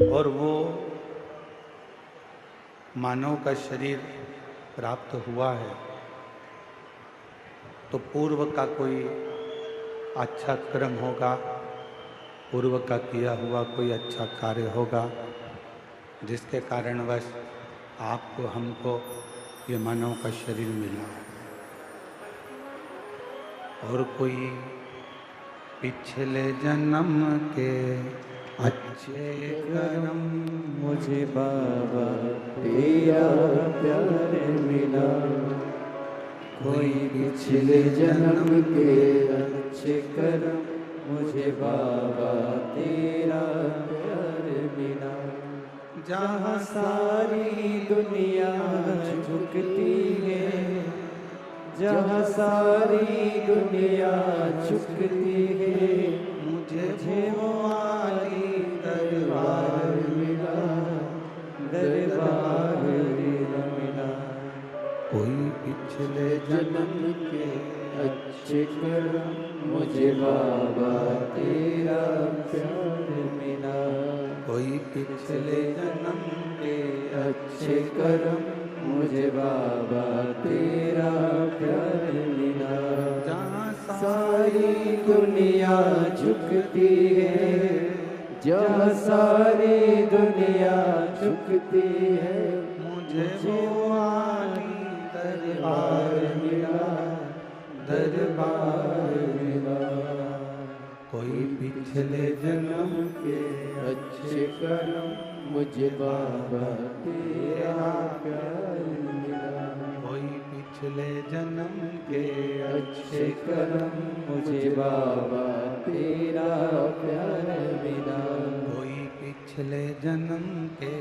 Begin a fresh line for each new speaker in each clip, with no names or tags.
और वो मानव का शरीर प्राप्त हुआ है तो पूर्व का कोई अच्छा कर्म होगा, पूर्व का किया हुआ कोई अच्छा कार्य होगा जिसके कारणवश आपको हमको ये मानव का शरीर मिला। और कोई पिछले जन्म के अच्छे कर्म
मुझे बाबा तेरा प्यार मिला। कोई पिछले जन्म के अच्छे कर्म मुझे बाबा तेरा प्यार मिला। जहाँ सारी दुनिया झुकती है, जहाँ सारी दुनिया झुकती है, मुझे वो आली दरबार मिला, दरबार मिला।
कोई पिछले
जन्म के अच्छे कर्म मुझे बाबा तेरा प्यार मिला।
कोई पिछले
जन्म के अच्छे कर्म मुझे बाबा तेरा प्यार मिला। जहाँ सारी दुनिया झुकती है, जहाँ सारी दुनिया झुकती है, मुझे वो आली दरबार मिला, दरबार मिला।
कोई पिछले
जन्म के अच्छे कर्म मुझे बाबा तेरा प्यार मिला।
कोई पिछले जन्म के
अच्छे कर्म मुझे बाबा तेरा प्यार मिला।
कोई पिछले जन्म के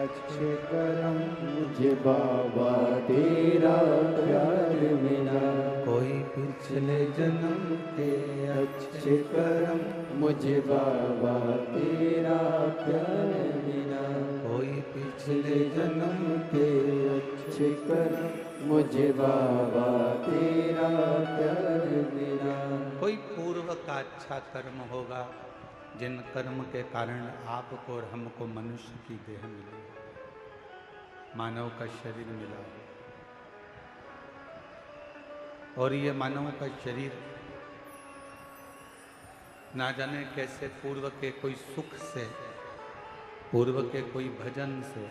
अच्छे कर्म मुझे बाबा तेरा प्यार मिला।
कोई पिछले जन्म के
अच्छे कर्म मुझे बाबा तेरा प्यार मिला।
कोई पिछले जन्म
के अच्छे कर्म मुझे बाबा तेरा प्यार मिला।
कोई पूर्व का अच्छा कर्म होगा जिन कर्म के कारण आपको और हमको मनुष्य की देह मिली, मानव का शरीर मिला। और ये मानव का शरीर ना जाने कैसे पूर्व के कोई सुख से, पूर्व के कोई भजन से,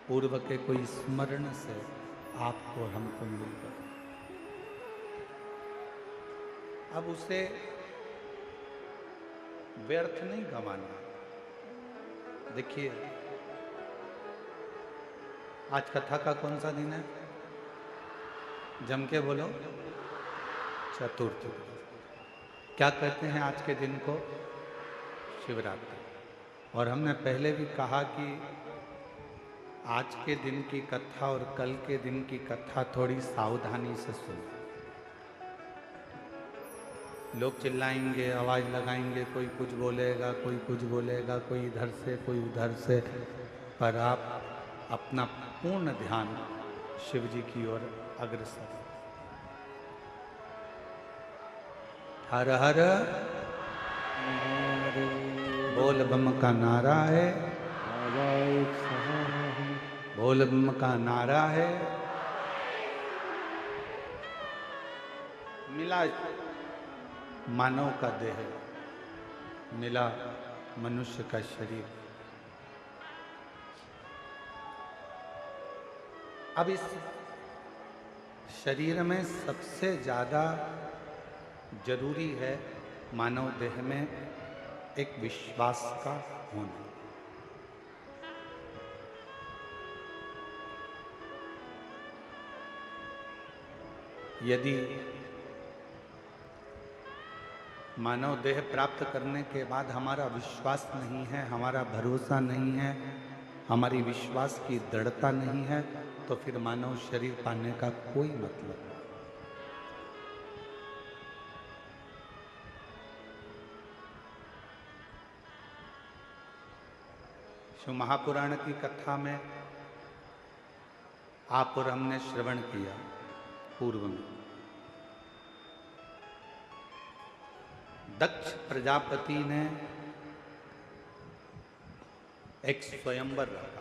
पूर्व के कोई स्मरण से आपको हमको मिल गया। अब उसे व्यर्थ नहीं गंवाना। देखिए, आज कथा का कौन सा दिन है? जम के बोलो। चतुर्थी। क्या कहते हैं आज के दिन को? शिवरात्रि। और हमने पहले भी कहा कि आज के दिन की कथा और कल के दिन की कथा थोड़ी सावधानी से सुनो। लोग चिल्लाएंगे, आवाज लगाएंगे, कोई कुछ बोलेगा, कोई कुछ बोलेगा, कोई इधर से कोई उधर से, पर आप अपना पूर्ण ध्यान शिव जी की ओर अग्रसर। हर हर बोल बम का नारा है, बोल बम का नारा है। मिला मानव का देह, मिला मनुष्य का शरीर। अब इस शरीर में सबसे ज्यादा जरूरी है मानव देह में एक विश्वास का होना। यदि मानव देह प्राप्त करने के बाद हमारा विश्वास नहीं है, हमारा भरोसा नहीं है, हमारी विश्वास की दृढ़ता नहीं है, तो फिर मानव शरीर पाने का कोई मतलब नहीं। शिव महापुराण की कथा में आप और हमने श्रवण किया पूर्व में। दक्ष प्रजापति ने एक स्वयंवर रखा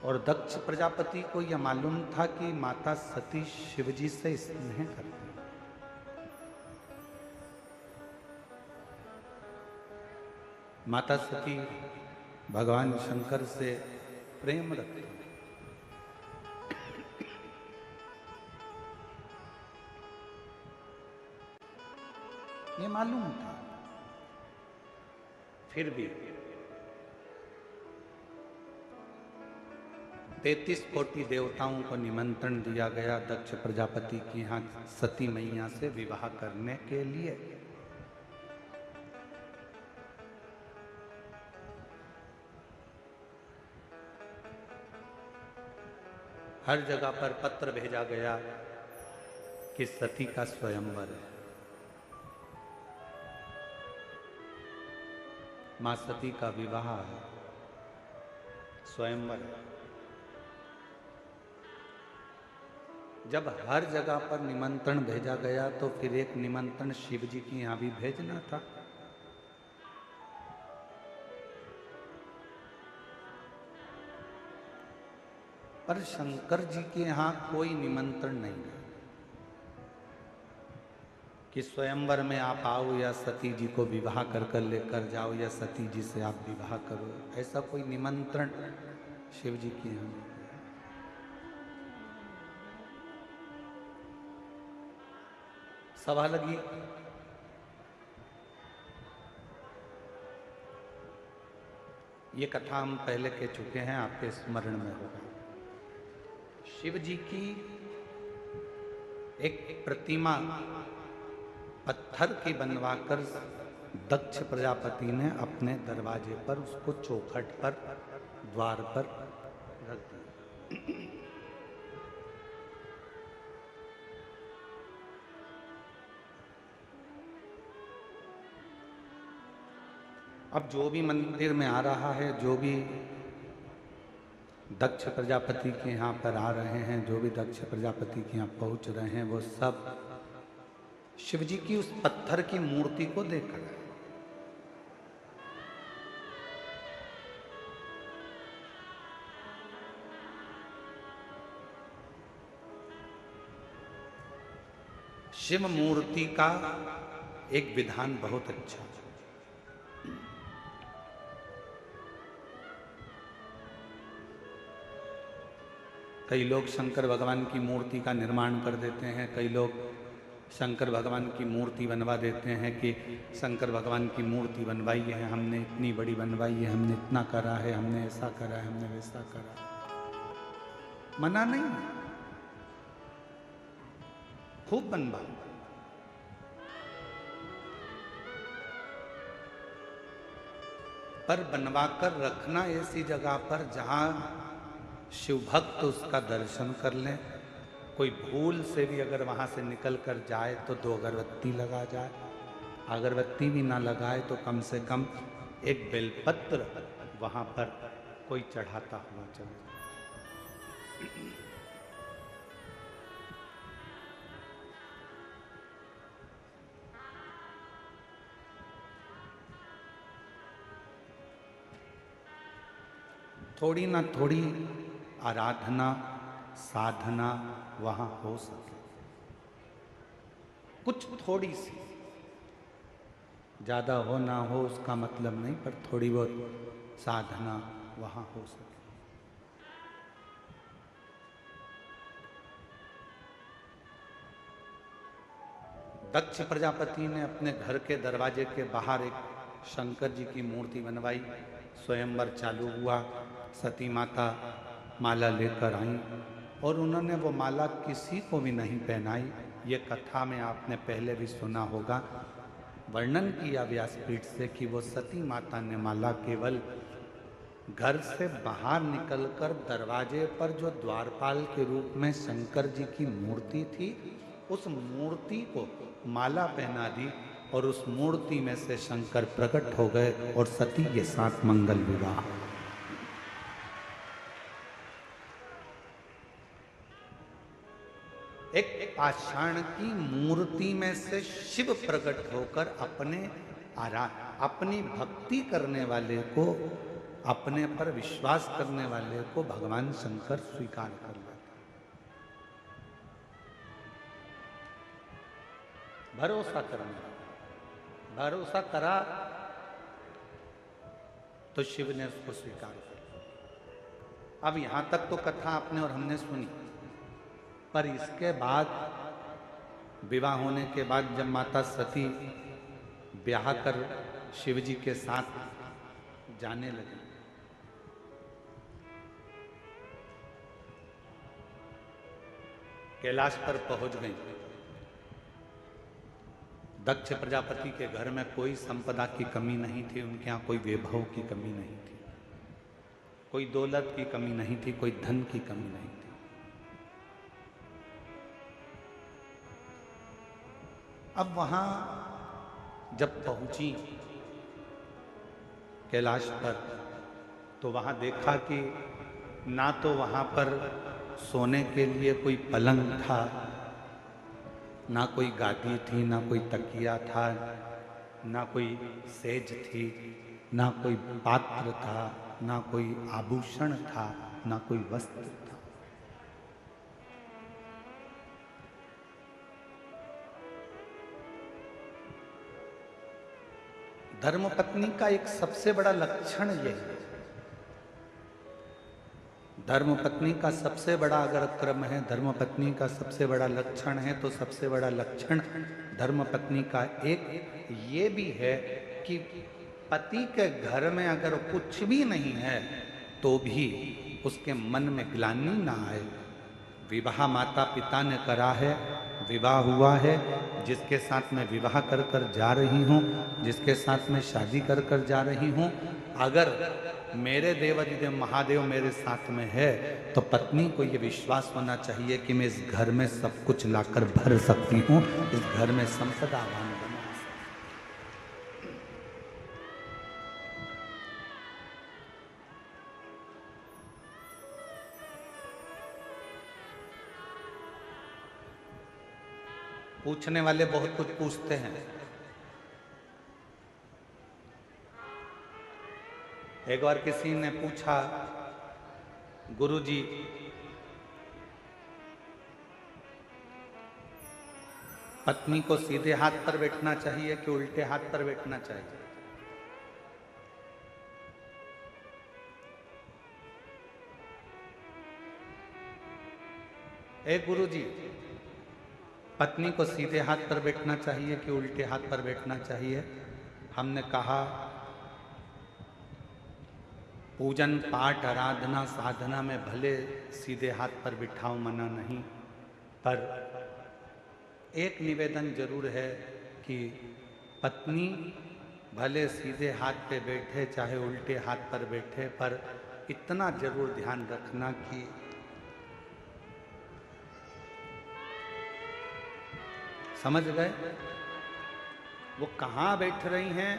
और दक्ष प्रजापति को यह मालूम था कि माता सती शिवजी से स्नेह करती है। माता सती भगवान शंकर से प्रेम रखती है। ये मालूम था, फिर भी 33 कोटि देवताओं को निमंत्रण दिया गया दक्ष प्रजापति की यहाँ सती मैया से विवाह करने के लिए। हर जगह पर पत्र भेजा गया कि सती का स्वयंवर है, मां सती का विवाह है, स्वयंवर है। जब हर जगह पर निमंत्रण भेजा गया तो फिर एक निमंत्रण शिव जी की यहां भी भेजना था। पर शंकर जी के यहां कोई निमंत्रण नहीं है कि स्वयंवर में आप आओ या सती जी को विवाह कर लेकर जाओ या सती जी से आप विवाह करो। ऐसा कोई निमंत्रण शिव जी की यहाँ नहीं। सवाल लगी ये कथा हम पहले कह चुके हैं, आपके स्मरण में होगा। शिव जी की एक प्रतिमा पत्थर की बनवाकर दक्ष प्रजापति ने अपने दरवाजे पर, उसको चौखट पर, द्वार पर रख दिया। अब जो भी मंदिर में आ रहा है, जो भी दक्ष प्रजापति के यहाँ पर आ रहे हैं, जो भी दक्ष प्रजापति के यहाँ पहुंच रहे हैं, वो सब शिव जी की उस पत्थर की मूर्ति को देख रहे हैं। शिव मूर्ति का एक विधान बहुत अच्छा है। कई लोग शंकर भगवान की मूर्ति का निर्माण कर देते हैं, कई लोग शंकर भगवान की मूर्ति बनवा देते हैं कि शंकर भगवान की मूर्ति बनवाई है हमने, इतनी बड़ी बनवाई है हमने, इतना करा है हमने, ऐसा करा है हमने, वैसा करा। मना नहीं, खूब बनवाओ, पर बनवाकर रखना ऐसी जगह पर जहां शिव भक्त उसका दर्शन कर लें। कोई भूल से भी अगर वहां से निकल कर जाए तो 2 अगरबत्ती लगा जाए, अगरबत्ती भी ना लगाए तो कम से कम एक बेलपत्र वहां पर कोई चढ़ाता हुआ चले। थोड़ी ना थोड़ी आराधना साधना वहां हो सके, कुछ थोड़ी सी, ज्यादा हो ना हो उसका मतलब नहीं, पर थोड़ी बहुत साधना वहां हो सके। दक्ष प्रजापति ने अपने घर के दरवाजे के बाहर एक शंकर जी की मूर्ति बनवाई, स्वयंवर चालू हुआ, सती माता माला लेकर आई और उन्होंने वो माला किसी को भी नहीं पहनाई। ये कथा में आपने पहले भी सुना होगा, वर्णन किया व्यासपीठ से कि वो सती माता ने माला केवल घर से बाहर निकलकर दरवाजे पर जो द्वारपाल के रूप में शंकर जी की मूर्ति थी, उस मूर्ति को माला पहना दी और उस मूर्ति में से शंकर प्रकट हो गए और सती के साथ मंगल विवाह। एक पाषाण की मूर्ति में से शिव प्रकट होकर अपने अपनी भक्ति करने वाले को, अपने पर विश्वास करने वाले को भगवान शंकर स्वीकार कर लेते। भरोसा करने, भरोसा करा तो शिव ने उसको स्वीकार कर लिया। अब यहां तक तो कथा आपने और हमने सुनी, पर इसके बाद विवाह होने के बाद जब माता सती ब्याह कर शिव जी के साथ जाने लगे, कैलाश पर पहुंच गई। दक्ष प्रजापति के घर में कोई संपदा की कमी नहीं थी, उनके यहाँ कोई वैभव की कमी नहीं थी, कोई दौलत की कमी नहीं थी, कोई धन की कमी नहीं थी। अब वहां जब पहुंची कैलाश पर, तो वहां देखा कि ना तो वहां पर सोने के लिए कोई पलंग था, ना कोई गादी थी, ना कोई तकिया था, ना कोई सेज थी, ना कोई पात्र था, ना कोई आभूषण था, ना कोई वस्त्र था। धर्मपत्नी का एक सबसे बड़ा लक्षण यह है, धर्मपत्नी का सबसे बड़ा अगर क्रम है, धर्मपत्नी का सबसे बड़ा लक्षण है, तो सबसे बड़ा लक्षण धर्मपत्नी का एक ये भी है कि पति के घर में अगर कुछ भी नहीं है तो भी उसके मन में ग्लानि ना आए। विवाह माता पिता ने करा है, विवाह हुआ है, जिसके साथ मैं विवाह कर कर जा रही हूँ, जिसके साथ मैं शादी कर कर जा रही हूँ, अगर मेरे देवाधिदेव महादेव मेरे साथ में है तो पत्नी को ये विश्वास होना चाहिए कि मैं इस घर में सब कुछ लाकर भर सकती हूँ, इस घर में संपदावान बना सकती हूँ। पूछने वाले बहुत कुछ पूछते हैं। एक बार किसी ने पूछा, गुरुजी पत्नी को सीधे हाथ पर बैठना चाहिए कि उल्टे हाथ पर बैठना चाहिए? गुरुजी पत्नी को सीधे हाथ पर बैठना चाहिए कि उल्टे हाथ पर बैठना चाहिए? हमने कहा पूजन पाठ आराधना साधना में भले सीधे हाथ पर बिठाओ, मना नहीं, पर एक निवेदन जरूर है कि पत्नी भले सीधे हाथ पे बैठे चाहे उल्टे हाथ पर बैठे, पर इतना जरूर ध्यान रखना कि समझ गए वो कहाँ बैठ रही हैं।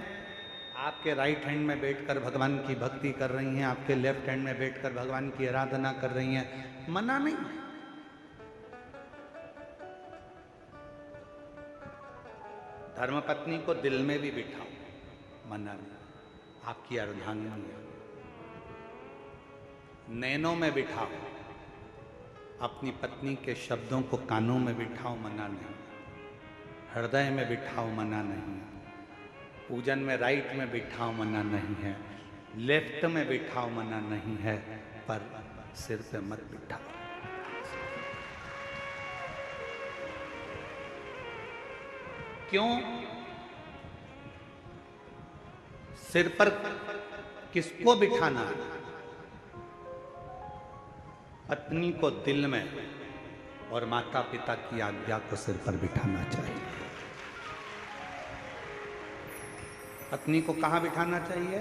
आपके राइट हैंड में बैठकर भगवान की भक्ति कर रही हैं, आपके लेफ्ट हैंड में बैठकर भगवान की आराधना कर रही हैं, मना नहीं। धर्मपत्नी को दिल में भी बिठाओ, मना नहीं, आपकी अर्धांगिनी है। नैनों में बिठाओ, अपनी पत्नी के शब्दों को कानों में बिठाओ, मना नहीं। हृदय में बिठाओ, मना नहीं। पूजन में राइट में बिठाओ, मना नहीं है। लेफ्ट में बिठाओ, मना नहीं है, पर सिर पे मत बिठाओ। क्यों? सिर पर किसको बिठाना है? पत्नी को दिल में और माता पिता की आज्ञा को सिर पर बिठाना चाहिए। पत्नी को कहाँ बिठाना चाहिए?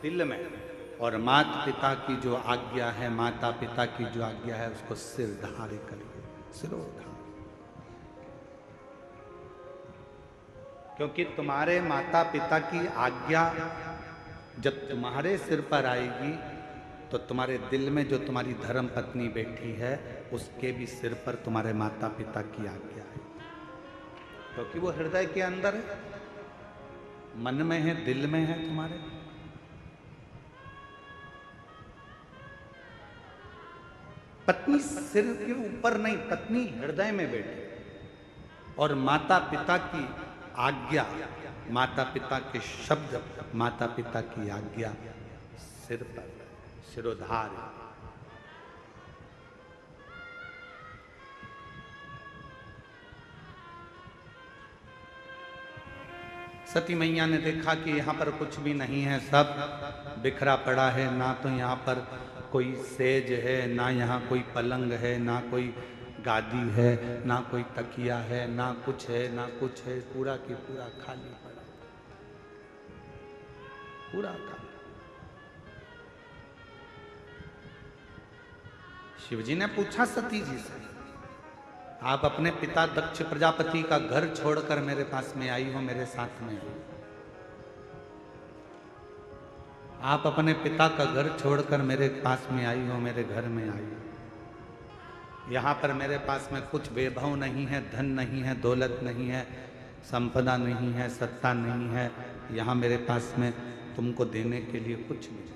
दिल में। और माता पिता की जो आज्ञा है, माता पिता की जो आज्ञा है, उसको सिर धारे करिए, सिरोधार। क्योंकि तुम्हारे माता पिता की आज्ञा जब तुम्हारे सिर पर आएगी तो तुम्हारे दिल में जो तुम्हारी धर्म पत्नी बैठी है उसके भी सिर पर तुम्हारे माता पिता की आज्ञा है, क्योंकि वो हृदय के अंदर है। मन में है, दिल में है तुम्हारे? पत्नी सिर के ऊपर नहीं, पत्नी हृदय में बैठी, और माता पिता की आज्ञा, माता पिता के शब्द, माता पिता की आज्ञा सिर पर, सिरोधार। सती मैया ने देखा कि यहाँ पर कुछ भी नहीं है, सब बिखरा पड़ा है, ना तो यहाँ पर कोई सेज है, ना यहाँ कोई पलंग है, ना कोई गादी है, ना कोई तकिया है, ना कुछ है, ना कुछ है, पूरा की पूरा खाली पड़ा, पूरा खाली। शिवजी ने पूछा सती जी से, आप अपने पिता दक्ष प्रजापति का घर छोड़कर मेरे पास में आई हो, मेरे साथ में हो? आप अपने पिता का घर छोड़कर मेरे पास में आई हो, मेरे घर में आई हो। यहाँ पर मेरे पास में कुछ वैभव नहीं है, धन नहीं है, दौलत नहीं है, संपदा नहीं है, सत्ता नहीं है, यहाँ मेरे पास में तुमको देने के लिए कुछ नहीं।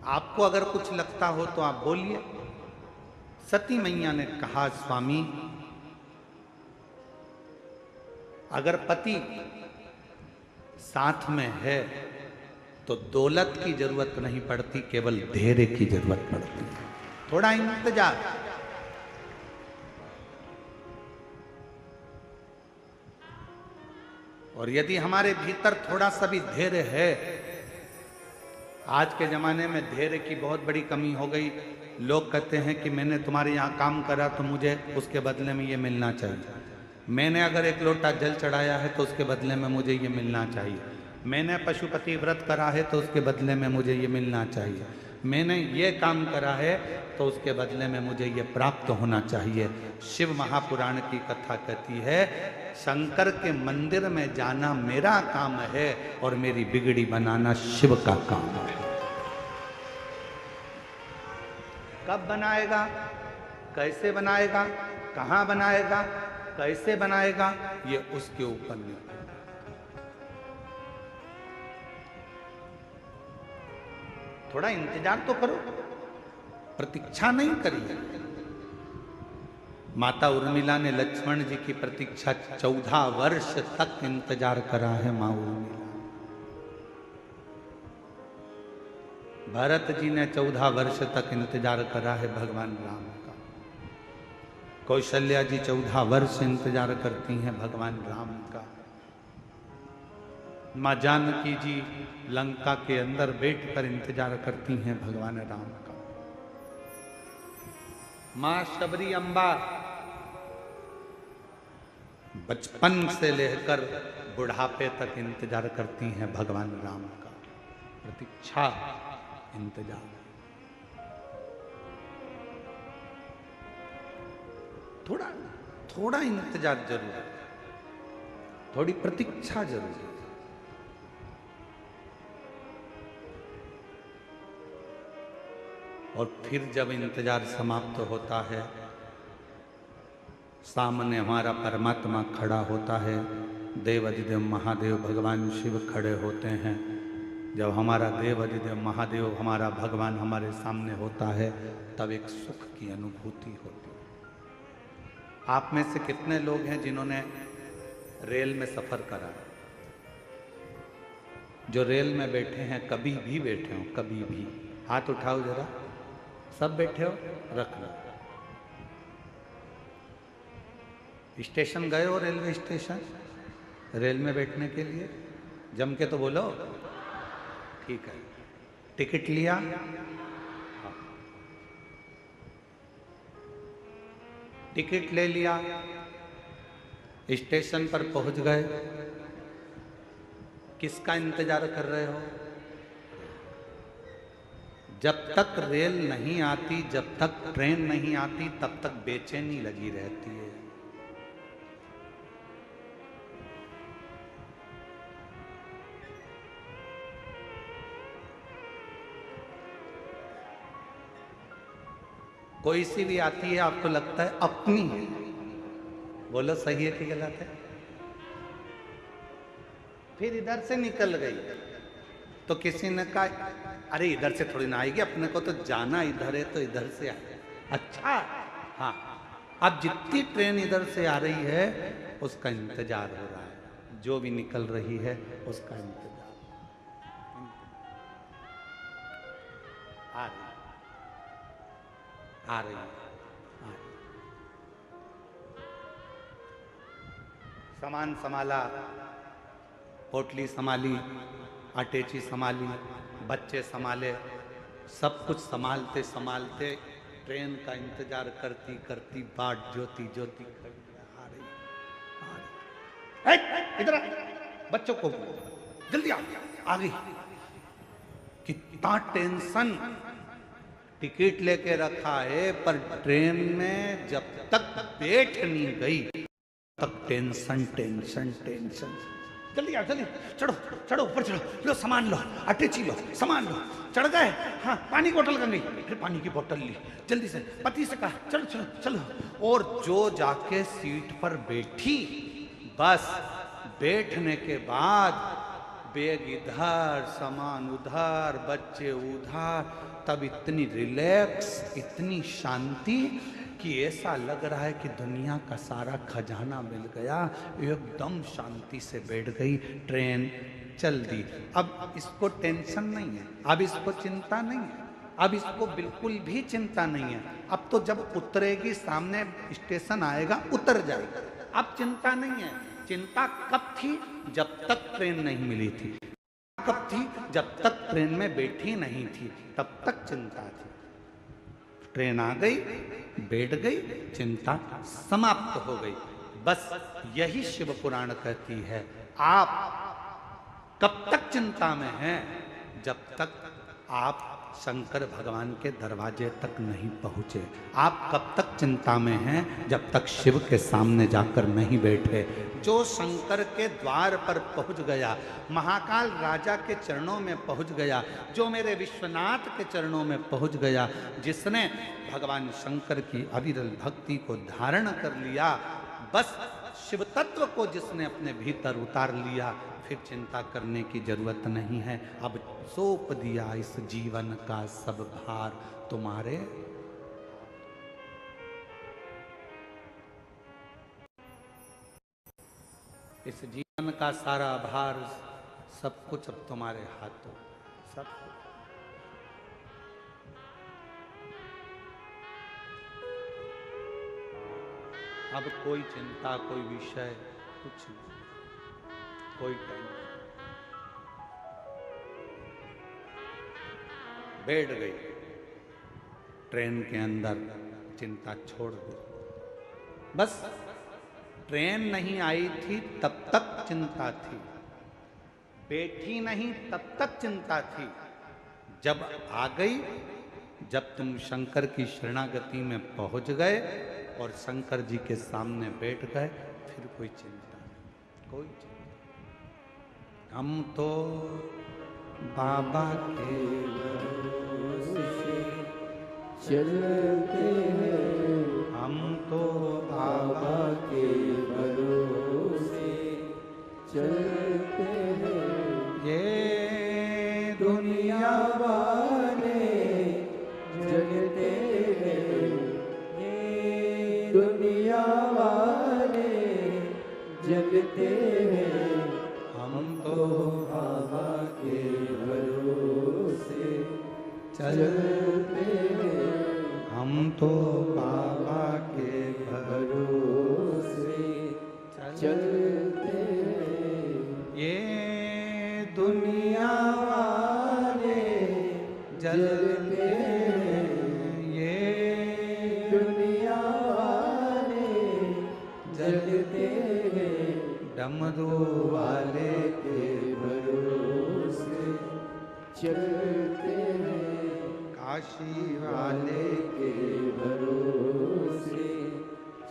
आपको अगर कुछ लगता हो तो आप बोलिए। सती मैया ने कहा, स्वामी, अगर पति साथ में है तो दौलत की जरूरत नहीं पड़ती, केवल धैर्य की जरूरत पड़ती है, थोड़ा इंतजार। और यदि हमारे भीतर थोड़ा सा भी धैर्य है, आज के ज़माने में धैर्य की बहुत बड़ी कमी हो गई। लोग कहते हैं कि मैंने तुम्हारे यहाँ काम करा तो मुझे उसके बदले में ये मिलना चाहिए। मैंने अगर एक लोटा जल चढ़ाया है तो उसके बदले में मुझे ये मिलना चाहिए। मैंने पशुपति व्रत करा है तो उसके बदले में मुझे ये मिलना चाहिए। मैंने ये काम करा है तो उसके बदले में मुझे ये प्राप्त होना चाहिए। शिव महापुराण की कथा कहती है, शंकर के मंदिर में जाना मेरा काम है और मेरी बिगड़ी बनाना शिव का काम है। कब बनाएगा, कैसे बनाएगा, कहाँ बनाएगा, कैसे बनाएगा, ये उसके ऊपर निर्भर है। थोड़ा इंतजार तो करो, प्रतीक्षा नहीं करिए। माता उर्मिला ने लक्ष्मण जी की प्रतीक्षा 14 वर्ष तक इंतजार करा है। माँ उर्मिला, भरत जी ने 14 वर्ष तक इंतजार करा है भगवान राम का। कौशल्या जी 14 वर्ष इंतजार करती हैं भगवान राम का। माँ जानकी जी लंका के अंदर बैठकर इंतजार करती हैं भगवान राम का। माँ शबरी अम्बा बचपन से लेकर बुढ़ापे तक इंतजार करती हैं भगवान राम का। प्रतीक्षा, इंतजार। थोड़ा थोड़ा इंतजार जरूर है, थोड़ी प्रतीक्षा जरूर है। और फिर जब इंतजार समाप्त होता है, सामने हमारा परमात्मा खड़ा होता है, देवाधिदेव महादेव भगवान शिव खड़े होते हैं। जब हमारा देवाधिदेव महादेव, हमारा भगवान हमारे सामने होता है, तब एक सुख की अनुभूति होती है। आप में से कितने लोग हैं जिन्होंने रेल में सफर करा? जो रेल में बैठे हैं, कभी भी बैठे हो, कभी भी हाथ उठाओ जरा। सब बैठे हो? रख लो। स्टेशन गए हो, रेलवे स्टेशन, रेल में बैठने के लिए? जम के तो बोलो। ठीक है, टिकट लिया? हाँ। टिकट ले लिया, स्टेशन पर पहुंच गए, किसका इंतजार कर रहे हो? जब तक रेल नहीं आती, जब तक ट्रेन नहीं आती, तब तक बेचैनी लगी रहती है। कोई सी भी आती है आपको लगता है अपनी है। बोलो सही है कि गलत है? फिर इधर से निकल गई तो किसी ने कहा अरे इधर से थोड़ी ना आएगी, अपने को तो जाना इधर है तो इधर से आए। अच्छा हाँ, अब जितनी ट्रेन इधर से आ रही है उसका इंतजार हो रहा है, जो भी निकल रही है उसका इंतजार आ रही आ रही आ रही। सामान संभाला, पोटली संभाली, अटैची संभाली, बच्चे संभाले, सब कुछ संभालते संभालते ट्रेन का इंतजार करती करती बाट जोती जोती आ रही आ रही। इधर बच्चों को जल्दी आ गई। कितना टेंशन, टिकट लेके रखा है पर ट्रेन में जब तक बैठ नहीं गई तब टेंशन टेंशन टेंशन। जल्दी आओ, जल्दी चढ़ो चढ़ो ऊपर चढ़ो, लो सामान लो, अटैची लो, सामान लो। चढ़ गए, हाँ पानी की बोतल कर गई, फिर पानी की बोतल ली, जल्दी से पति से कहा चलो चलो चलो। और जो जाके सीट पर बैठी, बस बैठने के बाद बैग इधर, सामान उधर, बच्चे उधर, तब इतनी रिलैक्स, इतनी शांति कि ऐसा लग रहा है कि दुनिया का सारा खजाना मिल गया। एकदम शांति से बैठ गई, ट्रेन चल दी। अब इसको टेंशन नहीं है, अब इसको चिंता नहीं है, अब इसको बिल्कुल भी चिंता नहीं है। अब तो जब उतरेगी, सामने स्टेशन आएगा, उतर जाएगा, अब चिंता नहीं है। चिंता कब थी? जब तक ट्रेन नहीं मिली थी। कब थी? जब तक ट्रेन में बैठी नहीं थी, तब तक चिंता थी। ट्रेन आ गई, बैठ गई, चिंता समाप्त हो गई। बस यही शिव पुराण कहती है। आप कब तक चिंता में हैं? जब तक आप शंकर भगवान के दरवाजे तक नहीं पहुंचे। आप कब तक चिंता में हैं? जब तक शिव के सामने जाकर नहीं बैठे। जो शंकर के द्वार पर पहुंच गया, महाकाल राजा के चरणों में पहुंच गया, जो मेरे विश्वनाथ के चरणों में पहुंच गया, जिसने भगवान शंकर की अविरल भक्ति को धारण कर लिया, बस शिव तत्व को जिसने अपने भीतर उतार लिया, फिर चिंता करने की जरूरत नहीं है। अब सौंप दिया इस जीवन का सब भार तुम्हारे। इस जीवन का सारा भार, सब कुछ अब तुम्हारे हाथों, सब कुछ। अब कोई चिंता, कोई विषय, कुछ नहीं, कोई टेंशन। बैठ गई ट्रेन के अंदर, चिंता छोड़ दी। बस ट्रेन नहीं आई थी तब तक चिंता थी, बैठी नहीं तब तक चिंता थी। जब आ गई, जब तुम शंकर की शरणागति में पहुंच गए और शंकर जी के सामने बैठ गए, फिर कोई चिंता नहीं, कोई चिंता। हम तो बाबा के
भरोसे चलते हैं,
हम तो
बाबा के भरोसे चलते हैं।
ये
दुनिया वाले जगते हैं, ये दुनिया वाले जगते हैं।
हम तो
बाबा के भरोसे
चलते
हैं,
हम तो बाबा के
भरोसे चलते हैं।
ये दुनिया वाले जलते हैं, ये
दुनिया वाले जलते हैं।
डमरू
वाले के भरोसे चलते हैं,
काशी वाले
वाले के भरोसे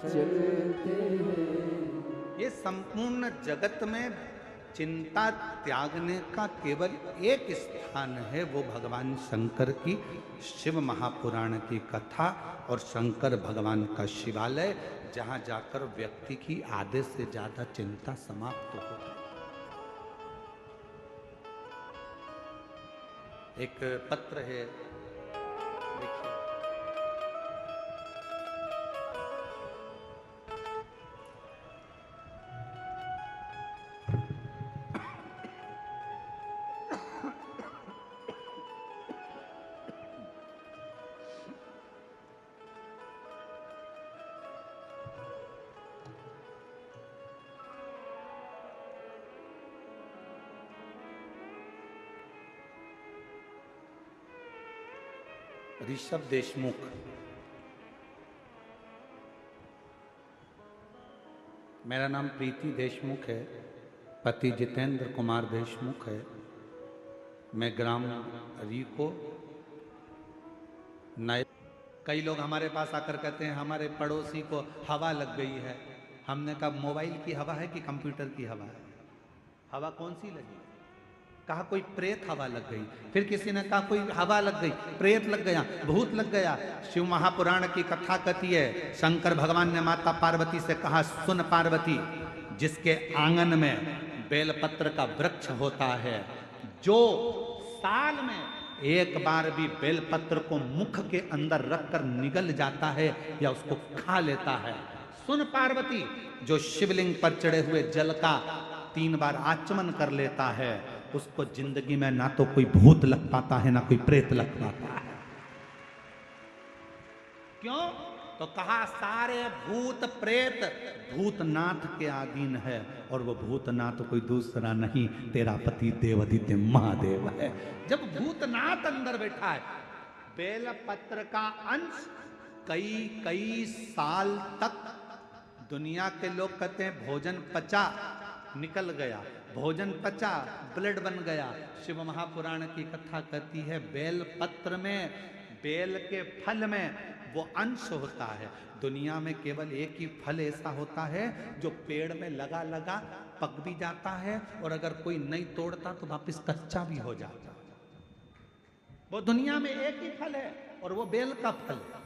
चलते हैं।
ये संपूर्ण जगत में चिंता त्यागने का केवल एक स्थान है, वो भगवान शंकर की शिव महापुराण की कथा और शंकर भगवान का शिवालय, जहां जाकर व्यक्ति की आधे से ज्यादा चिंता समाप्त हो जाए। एक पत्र है, देखिए, ऋषभ देशमुख, मेरा नाम प्रीति देशमुख है, पति जितेंद्र कुमार देशमुख है। मैं ग्राम रीको नए। कई लोग हमारे पास आकर कहते हैं हमारे पड़ोसी को हवा लग गई है। हमने कहा मोबाइल की हवा है कि कंप्यूटर की हवा है? हवा कौन सी लगी? कहा कोई प्रेत हवा लग गई। फिर किसी ने कहा कोई हवा लग गई, प्रेत लग गया, भूत लग गया। शिव महापुराण की कथा कहती है, शंकर भगवान ने माता पार्वती से कहा, सुन पार्वती, जिसके आंगन में बेलपत्र का वृक्ष होता है, जो साल में एक बार भी बेलपत्र को मुख के अंदर रखकर निगल जाता है या उसको खा लेता है, सुन पार्वती, जो शिवलिंग पर चढ़े हुए जल का 3 बार आचमन कर लेता है, उसको जिंदगी में ना तो कोई भूत लग पाता है ना कोई प्रेत लग पाता है। क्यों? तो कहा सारे भूत प्रेत भूतनाथ के अधीन है, और वो भूतनाथ कोई दूसरा नहीं, तेरा पति देवादित्य महादेव है। जब भूतनाथ अंदर बैठा है, बेलपत्र का अंश कई साल तक दुनिया के लोग कहते हैं भोजन पचा, निकल गया, भोजन पचा, ब्लड बन गया। शिव महापुराण की कथा कहती है, बेल पत्र में, बेल के फल में वो अंश होता है। दुनिया में केवल एक ही फल ऐसा होता है जो पेड़ में लगा लगा पक भी जाता है, और अगर कोई नहीं तोड़ता तो वापस कच्चा भी हो जाता है। वो दुनिया में एक ही फल है, और वो बेल का फल है।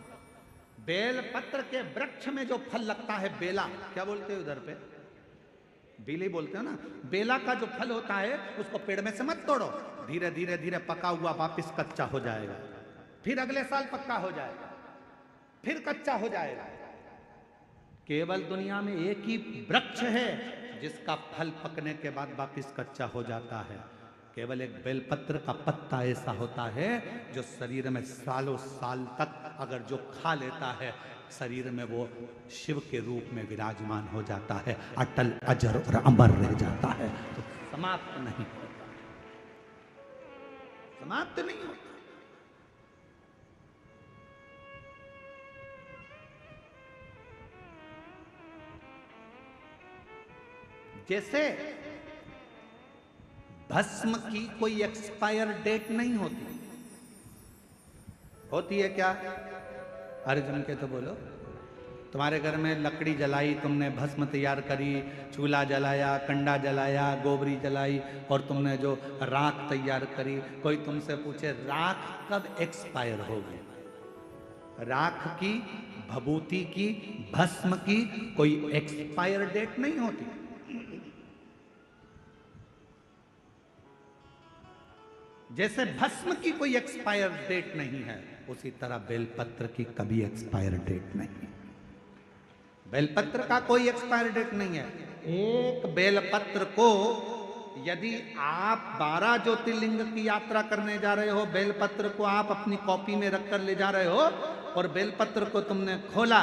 बेल पत्र के वृक्ष में जो फल लगता है, बेला, क्या बोलते हैं उधर पे? बेले बोलते हो ना। बेला का जो फल होता है उसको पेड़ में से मत तोड़ो, धीरे धीरे धीरे पका हुआ वापस कच्चा हो जाएगा, फिर अगले साल पक्का हो जाएगा, फिर कच्चा हो जाएगा। केवल दुनिया में एक ही वृक्ष है जिसका फल पकने के बाद वापस कच्चा हो जाता है। केवल एक बेलपत्र का पत्ता ऐसा होता है जो शरीर में सालों साल तक अगर जो खा लेता है, शरीर में वो शिव के रूप में विराजमान हो जाता है, अटल अजर और अमर रह जाता है, तो समाप्त नहीं होता, समाप्त नहीं होता। जैसे भस्म की कोई एक्सपायर डेट नहीं होती, होती है क्या? अरे जम के तो बोलो। तुम्हारे घर में लकड़ी जलाई, तुमने भस्म तैयार करी, चूल्हा जलाया, कंडा जलाया, गोबरी जलाई, और तुमने जो राख तैयार करी, कोई तुमसे पूछे राख कब एक्सपायर होगी? राख की, भभूति की, भस्म की कोई एक्सपायर डेट नहीं होती। जैसे भस्म की कोई एक्सपायर डेट नहीं है, उसी तरह बेलपत्र की कभी एक्सपायर डेट नहीं। बेलपत्र का कोई एक्सपायर डेट नहीं है। एक बेलपत्र को यदि आप 12 ज्योतिर्लिंग की यात्रा करने जा रहे हो, बेलपत्र को आप अपनी कॉपी में रखकर ले जा रहे हो, और बेलपत्र को तुमने खोला,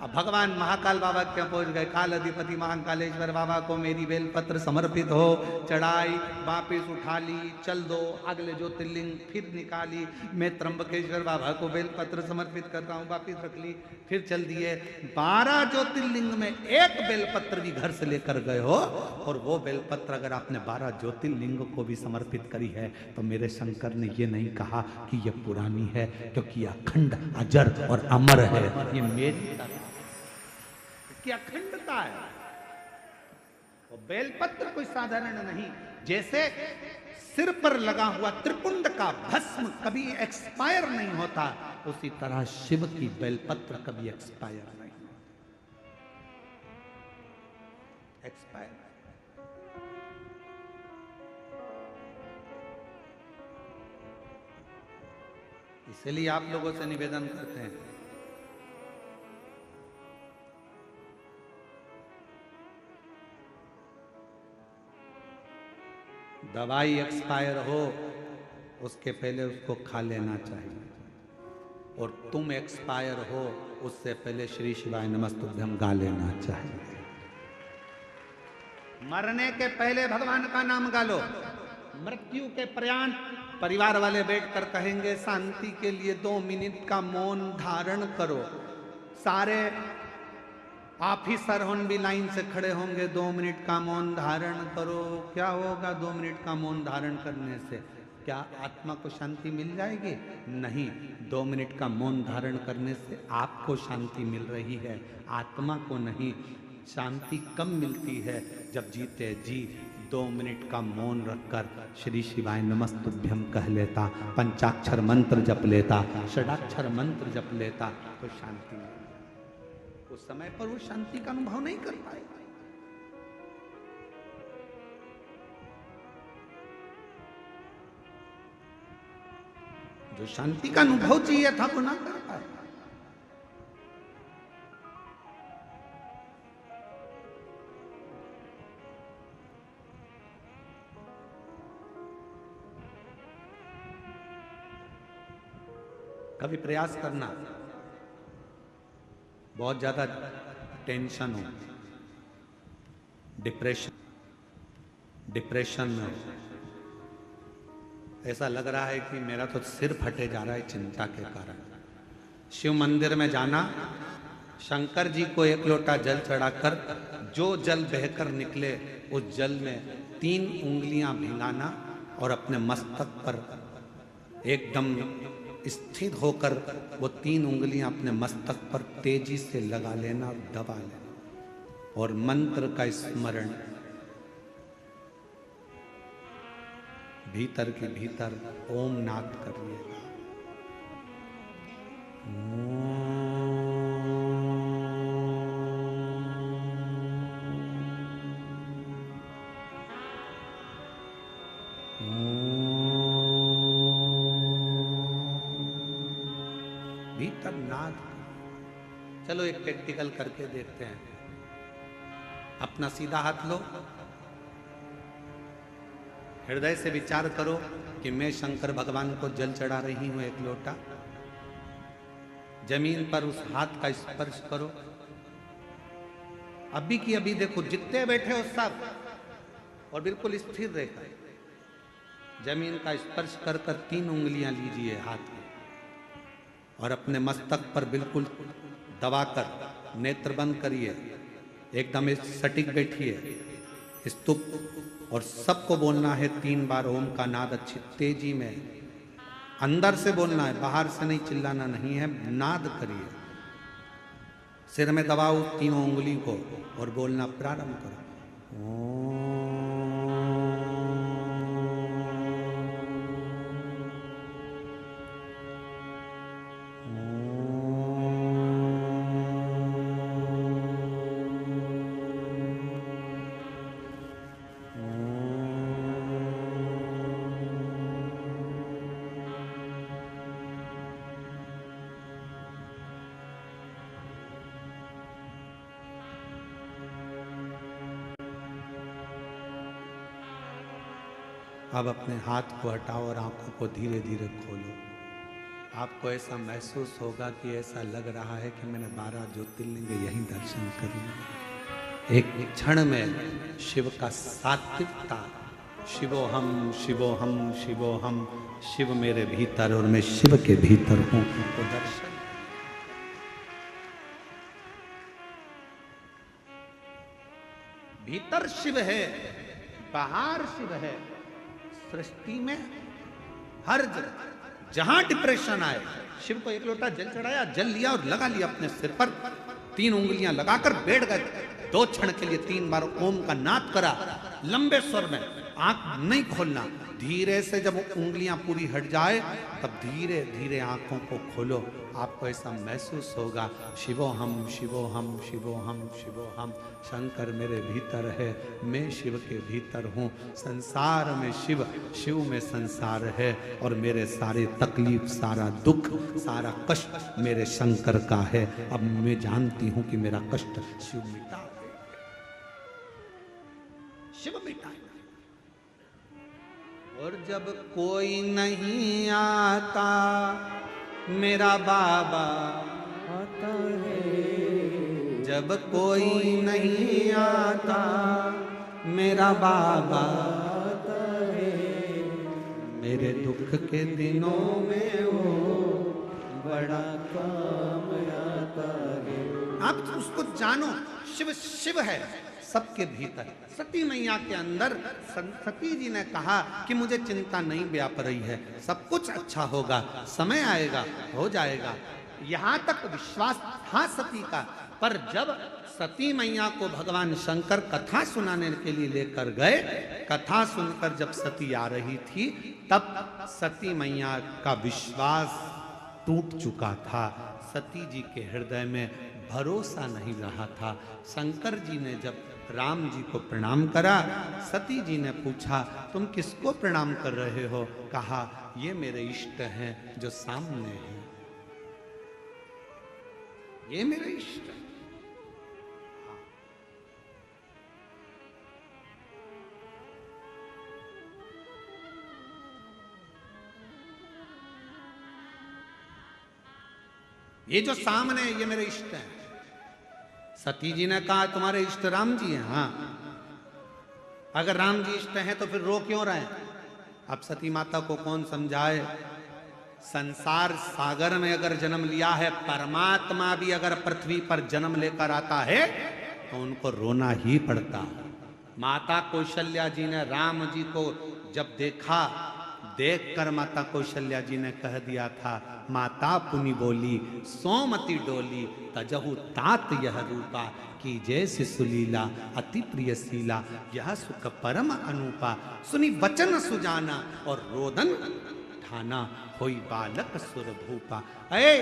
अब भगवान महाकाल बाबा के पहुंच गए, काल अधिपति महाकालेश्वर बाबा को मेरी बेलपत्र समर्पित हो, चढ़ाई, वापिस उठा ली, चल दो, अगले ज्योतिर्लिंग फिर निकाली, मैं त्र्यंबकेश्वर बाबा को बेलपत्र समर्पित करता हूँ, वापिस रख ली, फिर चल दिए। 12 ज्योतिर्लिंग में एक बेलपत्र भी घर से लेकर गए हो, और वो बेलपत्र अगर आपने 12 ज्योतिर्लिंग को भी समर्पित करी है, तो मेरे शंकर ने ये नहीं कहा कि ये पुरानी है, क्योंकि अखंड अजर और अमर है। ये मेरी की अखंडता है। और बेलपत्र कोई साधारण नहीं, जैसे सिर पर लगा हुआ त्रिपुंड का भस्म कभी एक्सपायर नहीं होता, उसी तरह शिव की बेलपत्र कभी एक्सपायर नहीं एक्सपायर। इसलिए आप लोगों से निवेदन करते हैं, दवाई एक्सपायर हो उसके पहले उसको खा लेना चाहिए, और तुम एक्सपायर हो उससे पहले श्री शिवाय नमस्तुभ्यम गा लेना चाहिए। मरने के पहले भगवान का नाम गा लो, मृत्यु के पर्यंत परिवार वाले बैठकर कहेंगे शांति के लिए 2 मिनट का मौन धारण करो। सारे ऑफिसर होन भी लाइन से खड़े होंगे, 2 मिनट का मौन धारण करो। क्या होगा 2 मिनट का मौन धारण करने से? क्या आत्मा को शांति मिल जाएगी? नहीं, 2 मिनट का मौन धारण करने से आपको शांति मिल रही है, आत्मा को नहीं। शांति कम मिलती है जब जीते जी 2 मिनट का मौन रखकर श्री शिवाय नमस्तुभ्यम कह लेता, पंचाक्षर मंत्र जप लेता, षडाक्षर मंत्र जप लेता, तो शांति मिलती। उस समय पर वो शांति का अनुभव नहीं कर पाएगा। जो शांति का अनुभव चाहिए था वो ना कर पाए। कभी प्रयास करना, बहुत ज्यादा टेंशन हो, डिप्रेशन में हो, ऐसा लग रहा है कि मेरा तो सिर फटे जा रहा है चिंता के कारण, शिव मंदिर में जाना, शंकर जी को 1 लोटा जल चढ़ाकर जो जल बहकर निकले उस जल में 3 उंगलियां भिंगाना और अपने मस्तक पर एकदम स्थिर होकर वो 3 उंगलियां अपने मस्तक पर तेजी से लगा लेना और दबा लेना, और मंत्र का स्मरण भीतर के भीतर ओम नाद करिएगा। भीतर नाद। चलो एक प्रैक्टिकल करके देखते हैं। अपना सीधा हाथ लो, हृदय से विचार करो कि मैं शंकर भगवान को जल चढ़ा रही हूं 1 लोटा। जमीन पर उस हाथ का स्पर्श करो। अभी की अभी देखो, जितने बैठे हो सब, और बिल्कुल स्थिर रहकर जमीन का स्पर्श कर 3 उंगलियां लीजिए हाथ में, और अपने मस्तक पर बिल्कुल दबाकर नेत्र बंद करिए, एकदम सटीक बैठिए, स्तुप, और सबको बोलना है 3 बार ओम का नाद अच्छी तेजी में, अंदर से बोलना है, बाहर से नहीं, चिल्लाना नहीं है, नाद करिए। सिर में दबाओ 3 उंगली को और बोलना प्रारंभ करो। ओम। अब अपने हाथ को हटाओ और आंखों को धीरे धीरे खोलो। आपको ऐसा महसूस होगा कि ऐसा लग रहा है कि मैंने 12 ज्योतिर्लिंग यहीं दर्शन कर लिए। एक क्षण में शिव का सात्विकता, शिवोहम शिवोहम शिवोहम, शिव मेरे भीतर और मैं शिव के भीतर हूं, तो दर्शन। भीतर शिव है, बाहर शिव है। सृष्टि में हर जहां डिप्रेशन आए, शिव को 1 लोटा जल चढ़ाया, जल लिया और लगा लिया अपने सिर पर, 3 उंगलियां लगाकर बैठ गए। 2 क्षण के लिए 3 बार ओम का नाद करा, लंबे स्वर में, आंख नहीं खोलना, धीरे से जब उंगलियां पूरी हट जाए तब धीरे धीरे आंखों को खोलो। आपको ऐसा महसूस होगा, शिवोहम शिवोहम शिवोहम शिवोहम, शंकर मेरे भीतर है, मैं शिव के भीतर हूँ, संसार में शिव, शिव में संसार है, और मेरे सारे तकलीफ, सारा दुख, सारा कष्ट मेरे शंकर का है। अब मैं जानती हूँ कि मेरा कष्ट शिव मिटा, शिव मिटाए। और जब कोई नहीं आता मेरा बाबा
आता है,
जब कोई नहीं आता मेरा बाबा
आता है,
मेरे दुख के दिनों में वो
बड़ा काम आता है।
आप उसको जानो, शिव शिव है सबके भीतर। सती मैया के अंदर सती जी ने कहा कि मुझे चिंता नहीं व्याप रही है, सब कुछ अच्छा होगा, समय आएगा, हो जाएगा। यहाँ तक विश्वास था सती का, पर जब सती मैया को भगवान शंकर कथा सुनाने के लिए लेकर गए, कथा सुनकर जब सती आ रही थी तब सती मैया का विश्वास टूट चुका था। सती जी के हृदय में भरोसा नहीं रहा था। शंकर जी ने जब राम जी को प्रणाम करा, सती जी ने पूछा तुम किसको प्रणाम कर रहे हो? कहा ये मेरे इष्ट हैं जो सामने हैं, ये मेरे इष्ट हैं। ये जो सामने है ये मेरे इष्ट हैं। सती जी ने कहा तुम्हारे इष्ट राम जी हैं? हाँ। अगर राम जी इष्ट हैं तो फिर रो क्यों रहे? अब सती माता को कौन समझाए? संसार सागर में अगर जन्म लिया है, परमात्मा भी अगर पृथ्वी पर जन्म लेकर आता है तो उनको रोना ही पड़ता है। माता कौशल्या जी ने राम जी को जब देखा, देखकर माता कौशल्या जी ने कह दिया था, माता पुनि बोली सोमति डोली तजहु तात यह रूपा, की जैसे सुलीला अति प्रिय शीला, यह सुख परम अनुपा, सुनी वचन सुजाना और रोदन ठाना, होई बालक सुर भूपा। अरे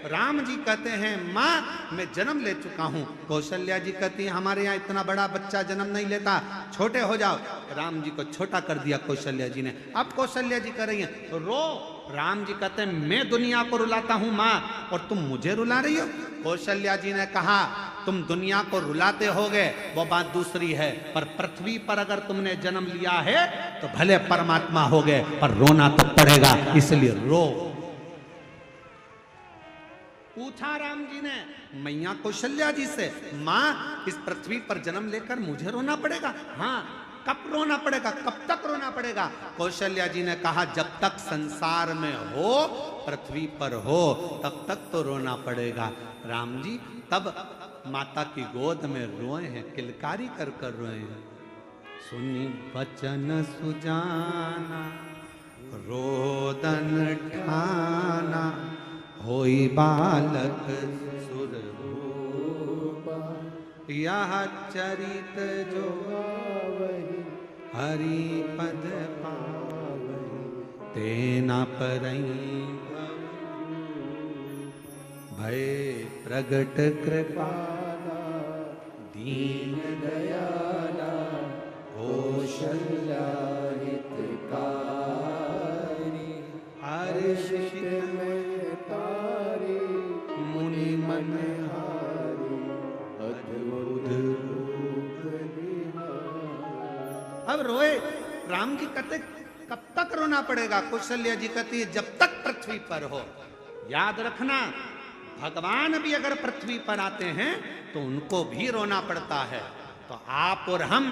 राम जी कहते हैं माँ मैं जन्म ले चुका हूँ। कौशल्या जी कहती है हमारे यहाँ इतना बड़ा बच्चा जन्म नहीं लेता, छोटे हो जाओ। राम जी को छोटा कर दिया कौशल्या जी ने। अब कौशल्या जी कह रही हैं रो। राम जी कहते हैं मैं दुनिया को रुलाता हूँ माँ और तुम मुझे रुला रही हो? कौशल्या जी ने कहा तुम दुनिया को रुलाते होगे वो बात दूसरी है, पर पृथ्वी पर अगर तुमने जन्म लिया है तो भले परमात्मा हो गए पर रोना तो पड़ेगा, इसलिए रो। पूछा राम जी ने मैया कौशल्या जी से, माँ इस पृथ्वी पर जन्म लेकर मुझे रोना पड़ेगा? हाँ। कब रोना पड़ेगा, कब तक रोना पड़ेगा? कौशल्या जी ने कहा जब तक संसार में हो, पृथ्वी पर हो, तब तक तो रोना पड़ेगा। राम जी तब माता की गोद में रोए हैं, किलकारी कर कर रोए हैं। सुनी वचन सुजाना रोदन ठाना, होई बालक सुर भूपा, यह चरित जो हरि पद पावई, तेना परई भय प्रगट कृपाला, दीन
दयाला कौशल्या हितकारी, हर्षित में तारी मुनि मनहारी, अद्भुत रूप निहारी।
अब रोए। राम जी कहते कब तक रोना पड़ेगा? कौशल्या जी कहती है जब तक पृथ्वी पर हो। याद रखना भगवान भी अगर पृथ्वी पर आते हैं तो उनको भी रोना पड़ता है। तो आप और हम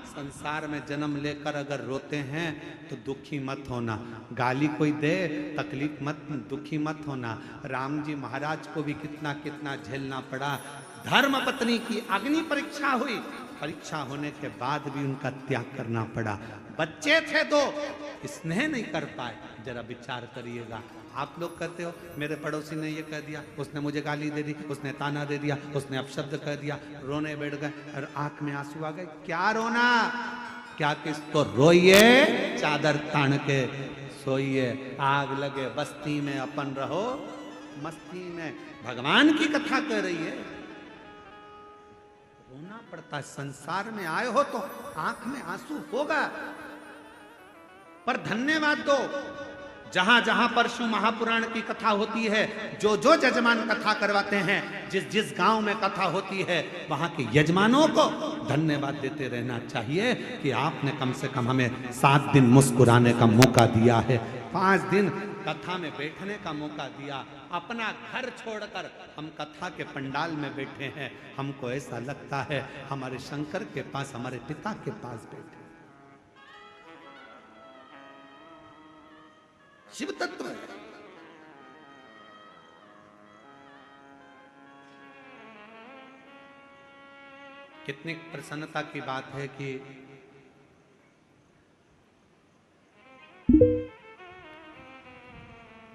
संसार में जन्म लेकर अगर रोते हैं तो दुखी मत होना। गाली कोई दे तकलीफ मत, दुखी मत होना। राम जी महाराज को भी कितना कितना झेलना पड़ा। धर्म पत्नी की अग्नि परीक्षा हुई, परीक्षा होने के बाद भी उनका त्याग करना पड़ा। बच्चे थे दो, स्नेह नहीं कर पाए। जरा विचार करिएगा। आप लोग कहते हो मेरे पड़ोसी ने ये कह दिया, उसने मुझे गाली दे दी, उसने ताना दे दिया, उसने अपशब्द कह दिया, रोने बैठ गए और आंख में आंसू आ गए। क्या रोना, क्या किसको रोइए, चादर तान के सोइए। आग लगे बस्ती में अपन रहो मस्ती में, भगवान की कथा कह रही है। रोना पड़ता है, संसार में आए हो तो आंख में आंसू होगा, पर धन्यवाद दो जहां जहां परशु महापुराण की कथा होती है, जो जो यजमान कथा करवाते हैं, जिस जिस गांव में कथा होती है, वहां के यजमानों को धन्यवाद देते रहना चाहिए कि आपने कम से कम हमें 7 दिन मुस्कुराने का मौका दिया है, 5 दिन कथा में बैठने का मौका दिया। अपना घर छोड़कर हम कथा के पंडाल में बैठे हैं, हमको ऐसा लगता है हमारे शंकर के पास, हमारे पिता के पास बैठे। शिव तत्व है। कितनी प्रसन्नता की बात है कि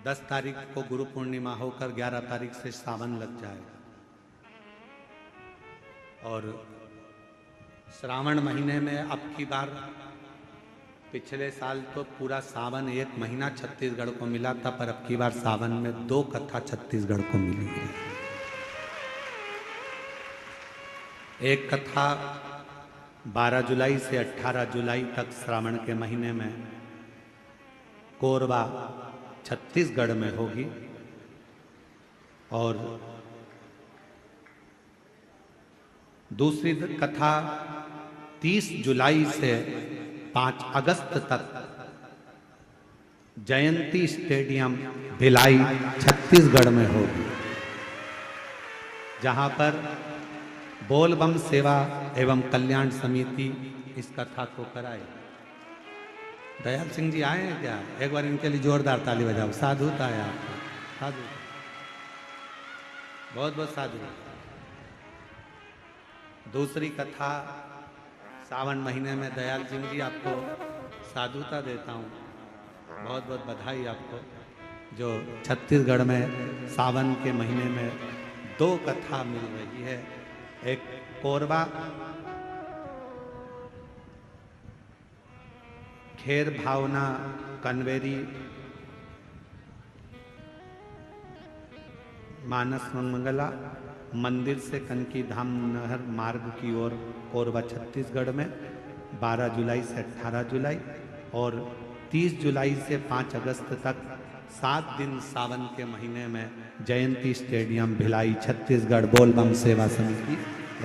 10 तारीख को गुरु पूर्णिमा होकर 11 तारीख से सावन लग जाएगा, और श्रावण महीने में अब की बार, पिछले साल तो पूरा सावन 1 महीना छत्तीसगढ़ को मिला था, पर अब की बार सावन में 2 कथा छत्तीसगढ़ को मिली है। एक कथा 12 जुलाई से 18 जुलाई तक श्रावण के महीने में कोरबा छत्तीसगढ़ में होगी, और दूसरी कथा 30 जुलाई से 5 अगस्त तक जयंती स्टेडियम भिलाई छत्तीसगढ़ में होगी, जहां पर बोल बम सेवा एवं कल्याण समिति इस कथा को कराए। दयाल सिंह जी आए हैं क्या? एक बार इनके लिए जोरदार ताली बजाओ। साधुता है आपको, साधु, बहुत बहुत साधु। दूसरी कथा सावन महीने में दयाल सिंह जी, आपको साधुता देता हूँ, बहुत बहुत बधाई आपको, जो छत्तीसगढ़ में सावन के महीने में 2 कथा मिल रही है। एक कोरबा खेर भावना कन्वेरी मानस मंगला मंदिर से कनकी धाम नहर मार्ग की ओर कोरबा छत्तीसगढ़ में 12 जुलाई से 18 जुलाई, और 30 जुलाई से 5 अगस्त तक 7 दिन सावन के महीने में जयंती स्टेडियम भिलाई छत्तीसगढ़ बोल बम सेवा समिति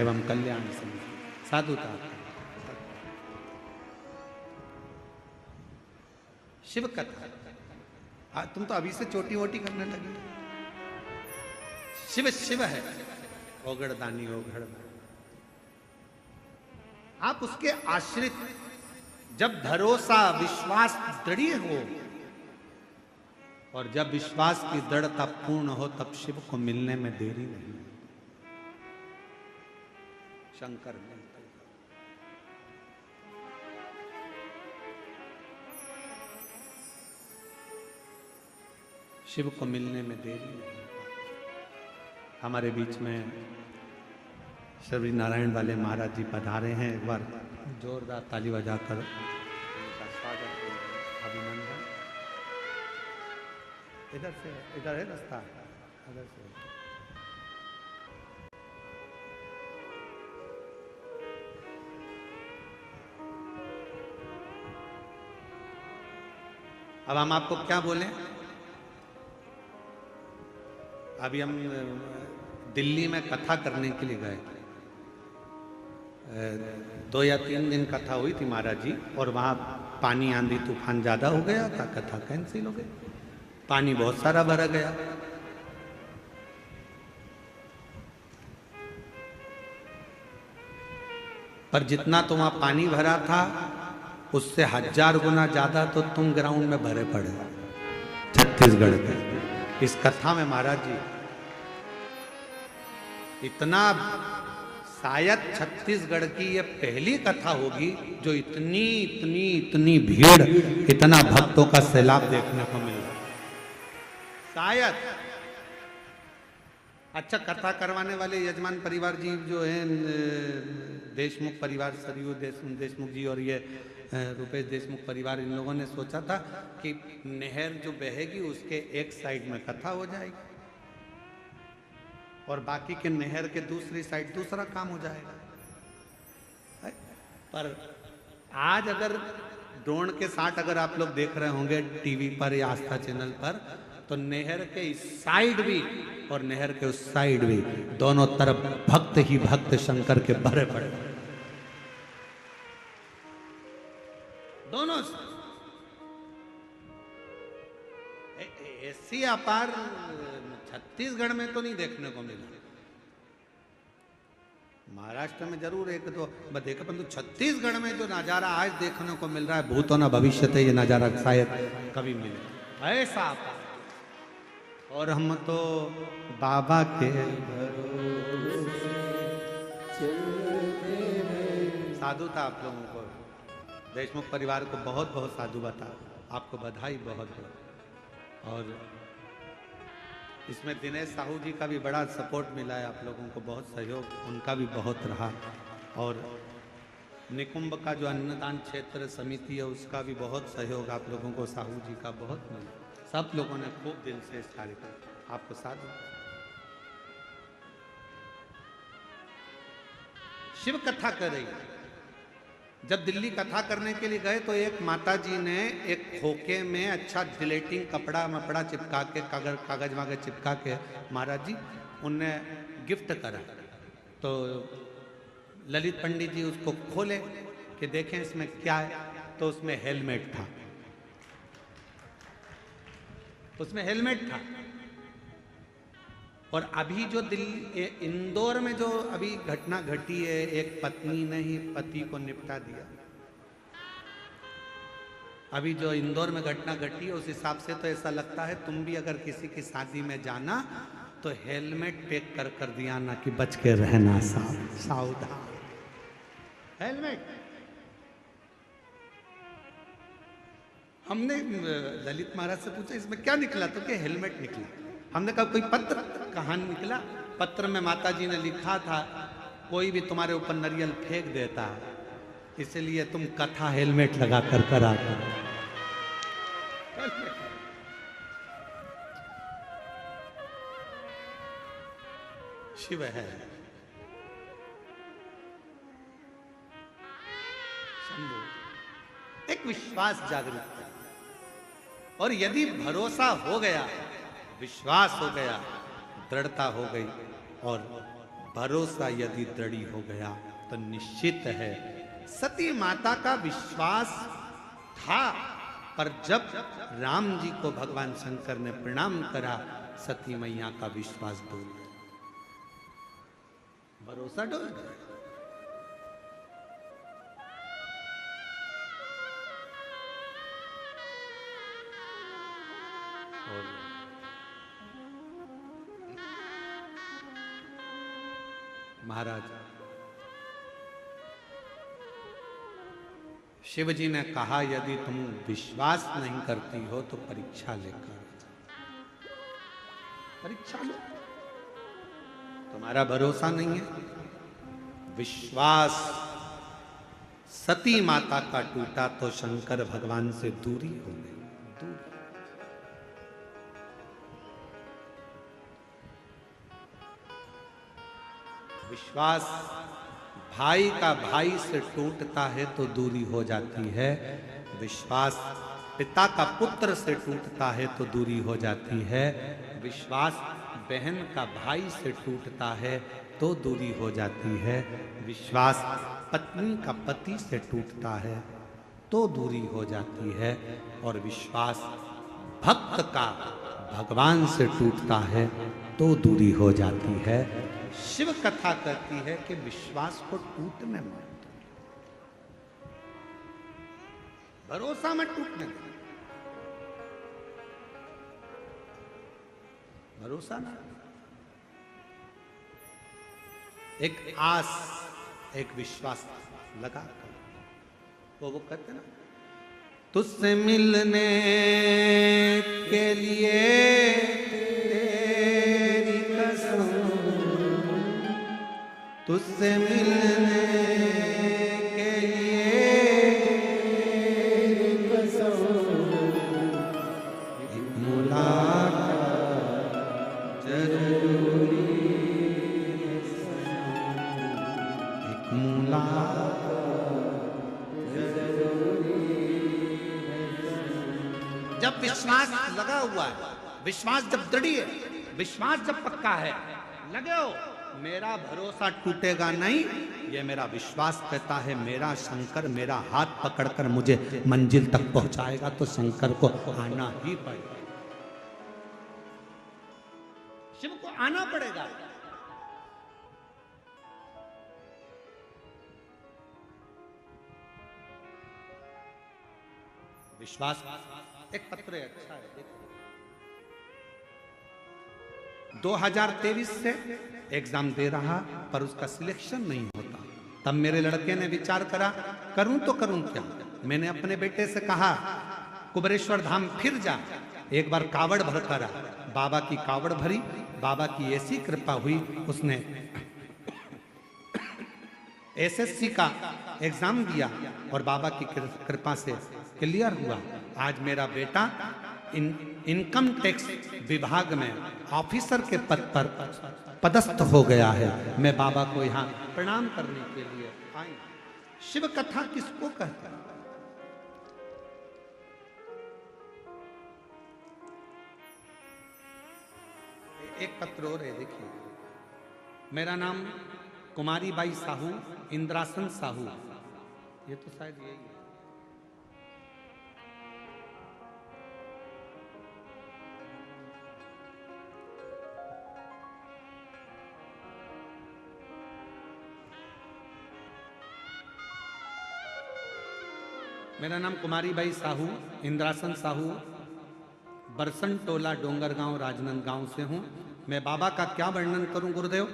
एवं कल्याण समिति। साधुता। शिव कथा, तुम तो अभी से चोटी वोटी करने लगे। शिव शिव है, ओगड़दानी ओगड़। आप उसके आश्रित, जब भरोसा विश्वास दृढ़ हो, और जब विश्वास की दृढ़ता पूर्ण हो, तब शिव को मिलने में देरी नहीं। शंकर मिलते, शिव को मिलने में देरी नहीं। हमारे बीच में श्री नारायण वाले महाराज जी पधारे हैं, एक बार जोरदार ताली बजाकर उनका स्वागत, अभिनंदन। इधर है रास्ता, इधर से। अब हम आपको क्या बोलें? अभी हम दिल्ली में कथा करने के लिए गए, 2 या 3 दिन कथा हुई थी महाराज जी, और वहाँ पानी आंधी तूफान ज़्यादा हो गया था, कथा कैंसिल हो गई, पानी बहुत सारा भरा गया। पर जितना तो वहाँ पानी भरा था, उससे 1000 गुना ज़्यादा तो तुम ग्राउंड में भरे पड़े छत्तीसगढ़ के। इस कथा में महाराज जी इतना, शायद छत्तीसगढ़ की ये पहली कथा होगी जो इतनी इतनी इतनी भीड़, इतना भक्तों का सैलाब देखने को मिल रहा है। शायद अच्छा कथा करवाने वाले यजमान परिवार जी जो हैं देशमुख परिवार, सरयू देशमुख जी और ये रुपेश देशमुख परिवार, इन लोगों ने सोचा था कि नहर जो बहेगी उसके एक साइड में कथा हो जाएगी और बाकी के नहर के दूसरी साइड दूसरा काम हो जाएगा। पर आज अगर ड्रोन के साथ अगर आप लोग देख रहे होंगे टीवी पर या आस्था चैनल पर, तो नहर के इस साइड भी और नहर के उस साइड भी दोनों तरफ भक्त ही भक्त शंकर के भरे पड़े, दोनों ऐसी अपार छत्तीसगढ़ में तो नहीं देखने को मिला। महाराष्ट्र में जरूर एक तो देखा, परंतु छत्तीसगढ़ में जो नजारा आज देखने को मिल रहा है, भूत होना भविष्य थे, ये नजारा शायद कभी मिले ऐसा अपार। और हम तो बाबा के साधु था। आप लोगों को देशमुख परिवार को बहुत बहुत साधु बता, आपको बधाई बहुत बहुत। और इसमें दिनेश साहू जी का भी बड़ा सपोर्ट मिला है, आप लोगों को बहुत सहयोग उनका भी बहुत रहा। और निकुंभ का जो अन्नदान क्षेत्र समिति है उसका भी बहुत सहयोग आप लोगों को साहू जी का बहुत मिला। सब लोगों ने खूब दिल से इस कार्य को आपको साथ दिया। शिव कथा कर रही, जब दिल्ली कथा करने के लिए गए तो एक माता जी ने एक खोखे में अच्छा जिलेटिन कपड़ा मपड़ा चिपका के कागज वागज चिपका के महाराज जी उनने गिफ्ट करा। तो ललित पंडित जी उसको खोले कि देखें इसमें क्या है, तो उसमें हेलमेट था, उसमें हेलमेट था। और अभी जो दिल्ली इंदौर में जो अभी घटना घटी है, एक पत्नी ने ही पति को निपटा दिया। अभी जो इंदौर में घटना घटी है उस हिसाब से तो ऐसा लगता है तुम भी अगर किसी की शादी में जाना तो हेलमेट पैक कर दिया ना कि बच के रहना, सावधान हेलमेट। हमने ललित महाराज से पूछा इसमें क्या निकला, तो क्या हेलमेट निकला। हमने कहा कोई पत्र कहानी निकला, पत्र में माता जी ने लिखा था कोई भी तुम्हारे ऊपर नारियल फेंक देता है, इसलिए तुम कथा हेलमेट लगा कर करा कर। शिव है, शंभु। एक विश्वास जागृत है, और यदि भरोसा हो गया, विश्वास हो गया, दृढ़ता हो गई, और भरोसा यदि दृढ़ी हो गया तो निश्चित है। सती माता का विश्वास था, पर जब राम जी को भगवान शंकर ने प्रणाम करा, सती मैया का विश्वास डोल गया, भरोसा डोल गया। महाराज शिव जी ने कहा यदि तुम विश्वास नहीं करती हो तो परीक्षा लेकर परीक्षा लो। तुम्हारा भरोसा नहीं है, विश्वास सती माता का टूटा तो शंकर भगवान से दूरी हो गई, दूरी। विश्वास भाई का भाई से टूटता है तो दूरी हो जाती है, विश्वास पिता का पुत्र से टूटता है तो दूरी हो जाती है, विश्वास बहन का भाई से टूटता है तो दूरी हो जाती है, विश्वास पत्नी का पति से टूटता है तो दूरी हो जाती है, और विश्वास भक्त का भगवान से टूटता है तो दूरी हो जाती है। शिव कथा कहती है कि विश्वास को टूटने मत दो, भरोसा मत टूटने दो, भरोसा ना, एक आस एक विश्वास लगा कर वो कहते ना तुझसे मिलने के लिए तेरी कसम, तुझसे मिलने के लिए तेरी कसम, एक मुलाकात जरूरी है सनम, एक मुलाकात जब विश्वास लगा हुआ है, विश्वास जब दृढ़ है, विश्वास जब पक्का है, लगे हो, मेरा भरोसा टूटेगा नहीं, ये मेरा विश्वास कहता है। मेरा शंकर मेरा हाथ पकड़कर मुझे मंजिल तक पहुंचाएगा, तो शंकर को आना ही पड़ेगा, शिव को आना पड़ेगा। विश्वास एक पत्र है, अच्छा है, देखो 2023 से एग्जाम दे रहा पर उसका सिलेक्शन नहीं होता। तब मेरे लड़के ने विचार करा, करूं तो करूं क्या। मैंने अपने बेटे से कहा, कुबेरेश्वर धाम फिर जा, एक बार कावड़ भर करा। बाबा की कावड़ भरी, बाबा की ऐसी कृपा हुई, उसने एसएससी का एग्जाम दिया और बाबा की कृपा से क्लियर हुआ। आज मेरा बेटा इनकम टैक्स विभाग में ऑफिसर के पद पर पदस्थ हो गया है। मैं बाबा को यहाँ प्रणाम करने के लिए आई। शिव कथा किसको कहते हैं? एक पत्र और है, देखिए। मेरा नाम कुमारी बाई साहू, इंद्रासन साहू, ये तो शायद यही है। मेरा नाम कुमारी बाई साहू, इंद्रासन साहू, बरसन टोला डोंगरगांव राजनांदगांव से हूं। मैं बाबा का क्या वर्णन करूं गुरुदेव।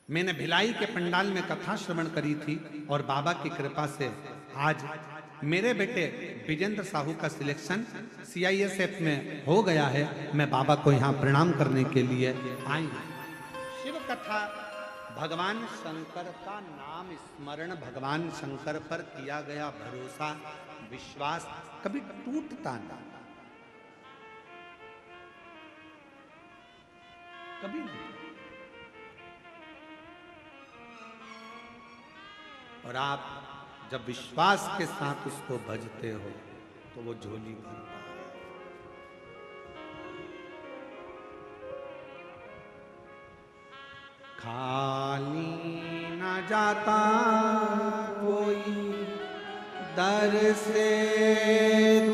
मैंने भिलाई के पंडाल में कथा श्रवण करी थी और बाबा की कृपा से आज मेरे बेटे विजेंद्र साहू का सिलेक्शन CISF में हो गया है। मैं बाबा को यहाँ प्रणाम करने के लिए आई। शिव कथा, भगवान शंकर का नाम स्मरण, भगवान शंकर पर किया गया भरोसा, विश्वास कभी टूटता नहीं, कभी नहीं। और आप जब विश्वास के साथ उसको भजते हो तो वो झोली भरता है। खाली न जाता कोई दर से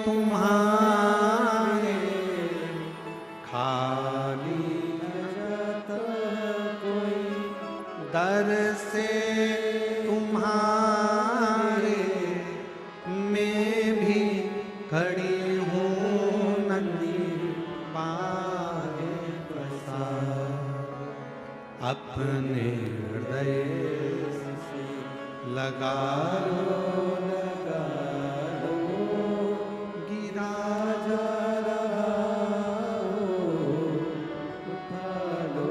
तुम्हारे, खाली न जाता कोई दर से तुम्हारे, मैं भी खड़ी हूँ नंदी पाए प्रसाद, अपने हृदय से लगा लो, गिरा जा रहा हो, उठा लो,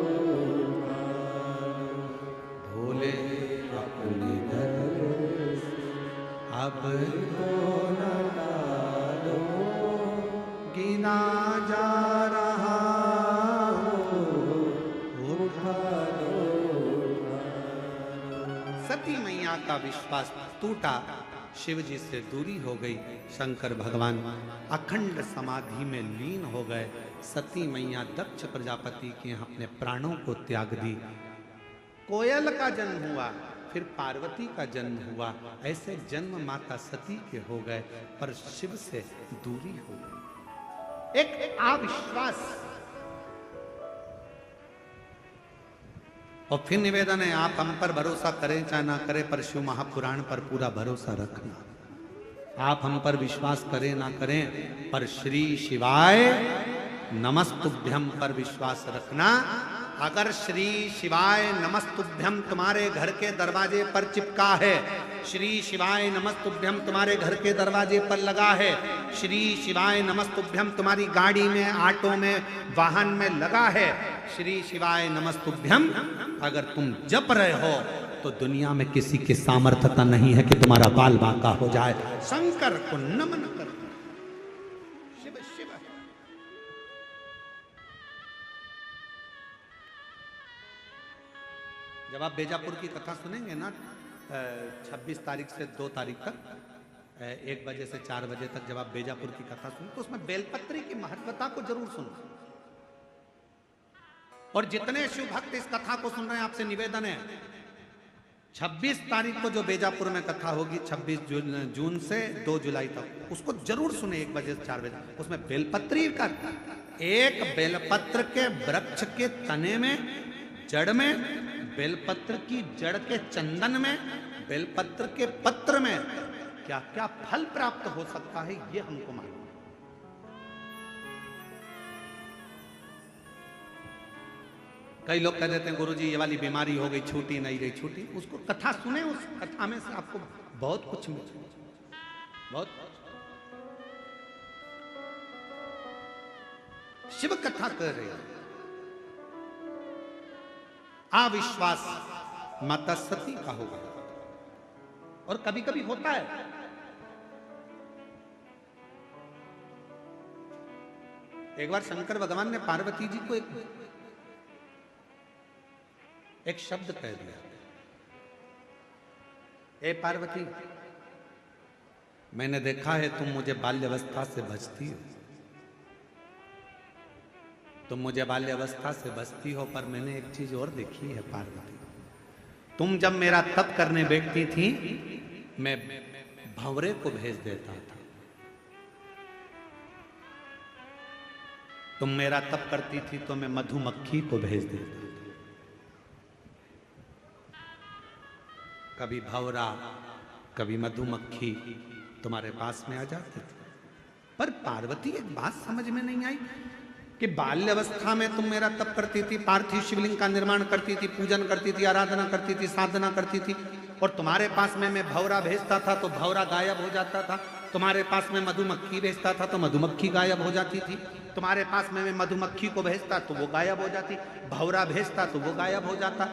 भोले अपने दर से अब तो न डालो, गिरा जा रहा हो, उठा लो। सती मैया का विश्वास टूटा, शिव जी से दूरी हो गई। शंकर भगवान अखंड समाधि में लीन हो गए। सती मैया दक्ष प्रजापति के यहाँ अपने प्राणों को त्याग दी। कोयल का जन्म हुआ, फिर पार्वती का जन्म हुआ। ऐसे जन्म माता सती के हो गए, पर शिव से दूरी हो गई। एक अविश्वास। और फिर निवेदन है, आप हम पर भरोसा करें चाहे ना करें, पर शिव महापुराण पर पूरा भरोसा रखना। आप हम पर विश्वास करें ना करें, पर श्री शिवाय नमस्तुभ्यम पर विश्वास रखना। अगर श्री शिवाय नमस्तुभ्यम तुम्हारे घर के दरवाजे पर चिपका है, श्री शिवाय नमस्तुभ्यम तुम्हारे घर के दरवाजे पर लगा है, श्री शिवाय नमस्तुभ्यम तुम्हारी गाड़ी में, ऑटो में, वाहन में लगा है, श्री शिवाय नमस्तुभ्यम अगर तुम जप रहे हो तो दुनिया में किसी की सामर्थ्यता नहीं है कि तुम्हारा बाल बांका हो जाए। शंकर को नमन कर। शिव शिव। जब आप बेजापुर की कथा सुनेंगे ना 26 तारीख से 2 तारीख तक 1 बजे से 4 बजे तक जब आप बेजापुर की कथा सुनें तो उसमें बेलपत्री की महत्वता को जरूर सुनो। और जितने शिव भक्त इस कथा को सुन रहे हैं आपसे निवेदन है 26 तारीख को जो बेजापुर में कथा होगी 26 जून से 2 जुलाई तक उसको जरूर सुने 1 बजे से 4 बजे। उसमें बेलपत्री का एक बेलपत्र के वृक्ष के तने में, जड़ में, बेलपत्र की जड़ के चंदन में, बेलपत्र के पत्र में क्या क्या फल प्राप्त हो सकता है ये हमको मालूम। कई लोग कह देते हैं गुरुजी ये वाली बीमारी हो गई, छूटी नहीं रही, छूटी। उसको कथा सुने, उस कथा में से आपको बहुत कुछ मिले, बहुत। शिव कथा कर रही है। अविश्वास माता सती का होगा। और कभी कभी होता है। एक बार शंकर भगवान ने पार्वती जी को एक शब्द कह दिया, ए पार्वती मैंने देखा है तुम मुझे बाल्यावस्था से बचती हो, तुम मुझे बाल्यावस्था से बचती हो, पर मैंने एक चीज और देखी है पार्वती, तुम जब मेरा तप करने बैठती थी मैं भंवरे को भेज देता था, तुम मेरा तप करती थी तो मैं मधुमक्खी को भेज देता था। कभी भंवरा कभी मधुमक्खी तुम्हारे पास में आ जाते थे। पर पार्वती एक बात समझ में नहीं आई कि बाल्यावस्था में तुम मेरा तप करती थी, पार्थिव शिवलिंग का निर्माण करती थी, पूजन करती थी, आराधना करती थी, साधना करती थी, और तुम्हारे पास में मैं भंवरा भेजता था तो भंवरा गायब हो जाता था, तुम्हारे पास में मधुमक्खी भेजता था तो मधुमक्खी गायब हो जाती थी, तुम्हारे पास में मैं मधुमक्खी को भेजता तो वो गायब हो जाती, भंवरा भेजता तो वो गायब हो जाता।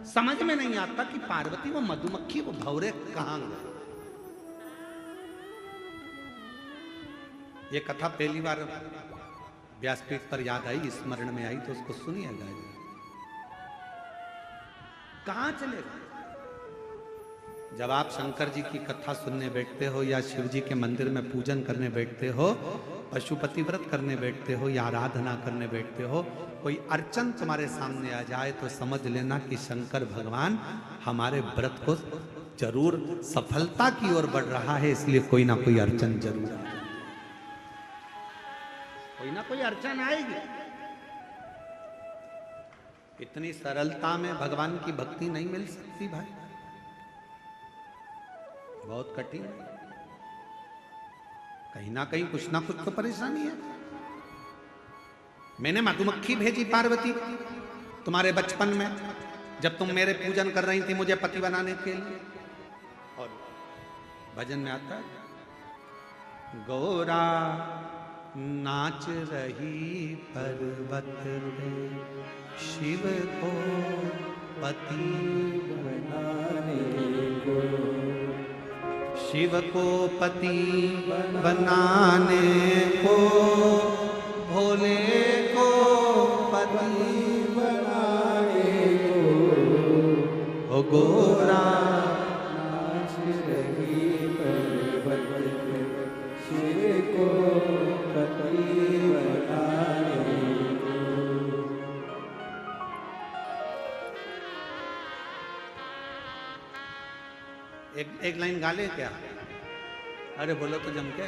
समझ में नहीं आता कि पार्वती वो मधुमक्खी वो भंवरे कहां गए। ये कथा पहली बार व्यासपीठ पर याद आई, स्मरण में आई, तो उसको सुनिएगा। कहां चले गए? जब आप शंकर जी की कथा सुनने बैठते हो या शिव जी के मंदिर में पूजन करने बैठते हो, पशुपति व्रत करने बैठते हो या आराधना करने बैठते हो, कोई अर्चन तुम्हारे सामने आ जाए तो समझ लेना कि शंकर भगवान हमारे व्रत को जरूर सफलता की ओर बढ़ रहा है, इसलिए कोई ना कोई अर्चन जरूर आएगी, कोई ना कोई अर्चन आएगी। इतनी सरलता में भगवान की भक्ति नहीं मिल सकती भाई, बहुत कठिन है। कहीं ना कहीं कुछ ना कुछ तो परेशानी है। मैंने मधुमक्खी भेजी पार्वती तुम्हारे बचपन में, जब तुम मेरे पूजन कर रही थी मुझे पति बनाने के लिए। और भजन में आता है, गौरा नाच रही पर्वत पे शिव को पति बनाने को, शिव को पति बनाने को, भोले को पति बनाने को, ओ गोरा नाच रही पर्वत पे शिव को पति बनाने को। एक लाइन गा ले क्या? अरे बोलो तो जम के।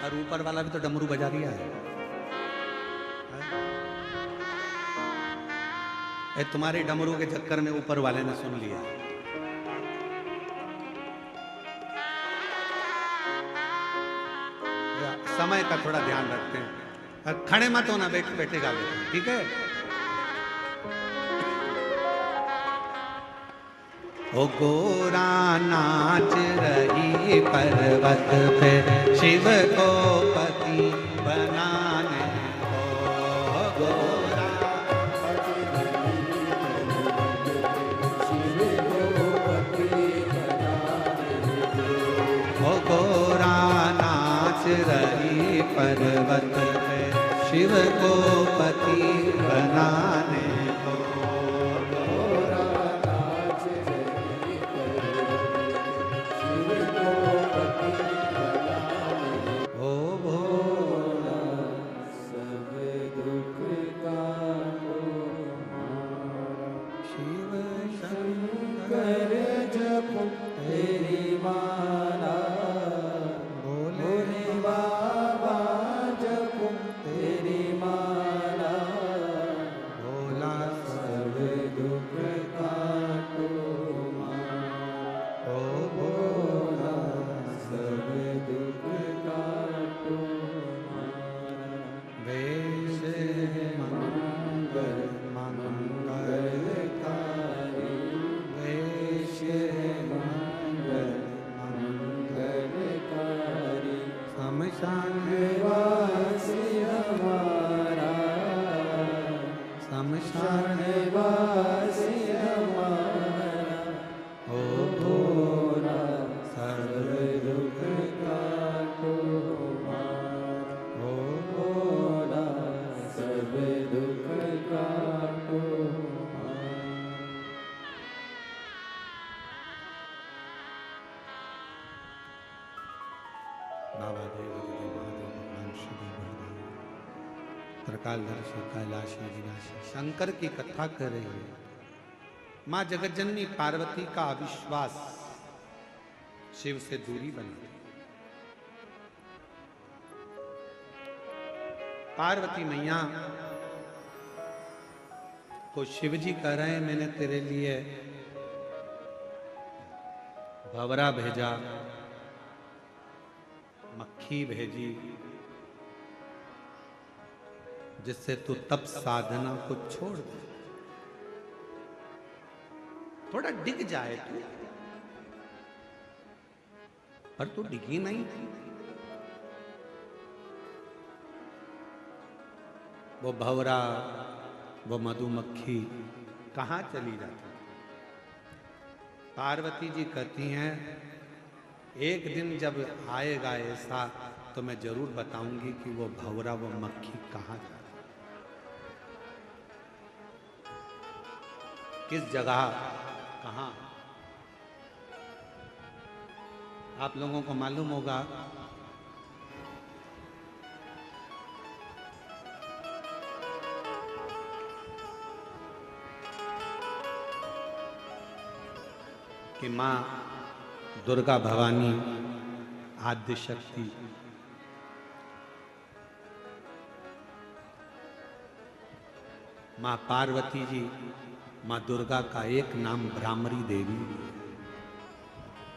और ऊपर वाला भी तो डमरू बजा दिया है। तुम्हारे डमरू के चक्कर में ऊपर वाले ने सुन लिया। समय का थोड़ा ध्यान रखते हैं। खड़े मत होना, बैठे बैठे गा लेते हैं, ठीक है। ओ गोरा नाच रही पर्वत पे शिव को पति बनाने को। गोरा
शिव को पति बनाने को।
ओ गोरा नाच रही पर्वत पे शिव को पति बनाने को।
गोरा नाच रही पर्वत शिव को पति बनाने को।
ओ भोला
सब दुख काटो हमारा।
शिव
शंकर जप तेरी माला। भोले बाबा जप तेरी माला।
भोला
सब दुख काटो हमारा।
ओ भोला
सब दुख काटो हमारा।
वेश मंगल मंगलकारी वेश मंगल
मंगलकारी
शमशान
वासी हमारा।
शमशान
वासी हमारा।
ओ
भोला
सर्व
सब दुख काटो हमारा।
ओ
भोला सब दुख काटो हमारा।
बाबा देव महादेव भगवान शिव त्रिकालदर्शी कैलाशी विनाशी शंकर की कथा कर रही है। माँ जगज्जननी पार्वती का अविश्वास शिव से दूरी बना। पार्वती मैया को शिव जी कह रहे हैं मैंने तेरे लिए भंवरा भेजा, मक्खी भेजी, जिससे तू तप साधना को छोड़ दे, थोड़ा डिग जाए तू, पर तू डिगी नहीं। वो भंवरा, वो मधुमक्खी कहाँ चली जाती। पार्वती जी कहती हैं एक दिन जब आएगा ऐसा तो मैं जरूर बताऊंगी कि वो भंवरा, वो मक्खी कहाँ जाती, किस जगह, कहाँ। आप लोगों को मालूम होगा कि माँ दुर्गा भवानी आद्य शक्ति माँ पार्वती जी, माँ दुर्गा का एक नाम भ्रामरी देवी,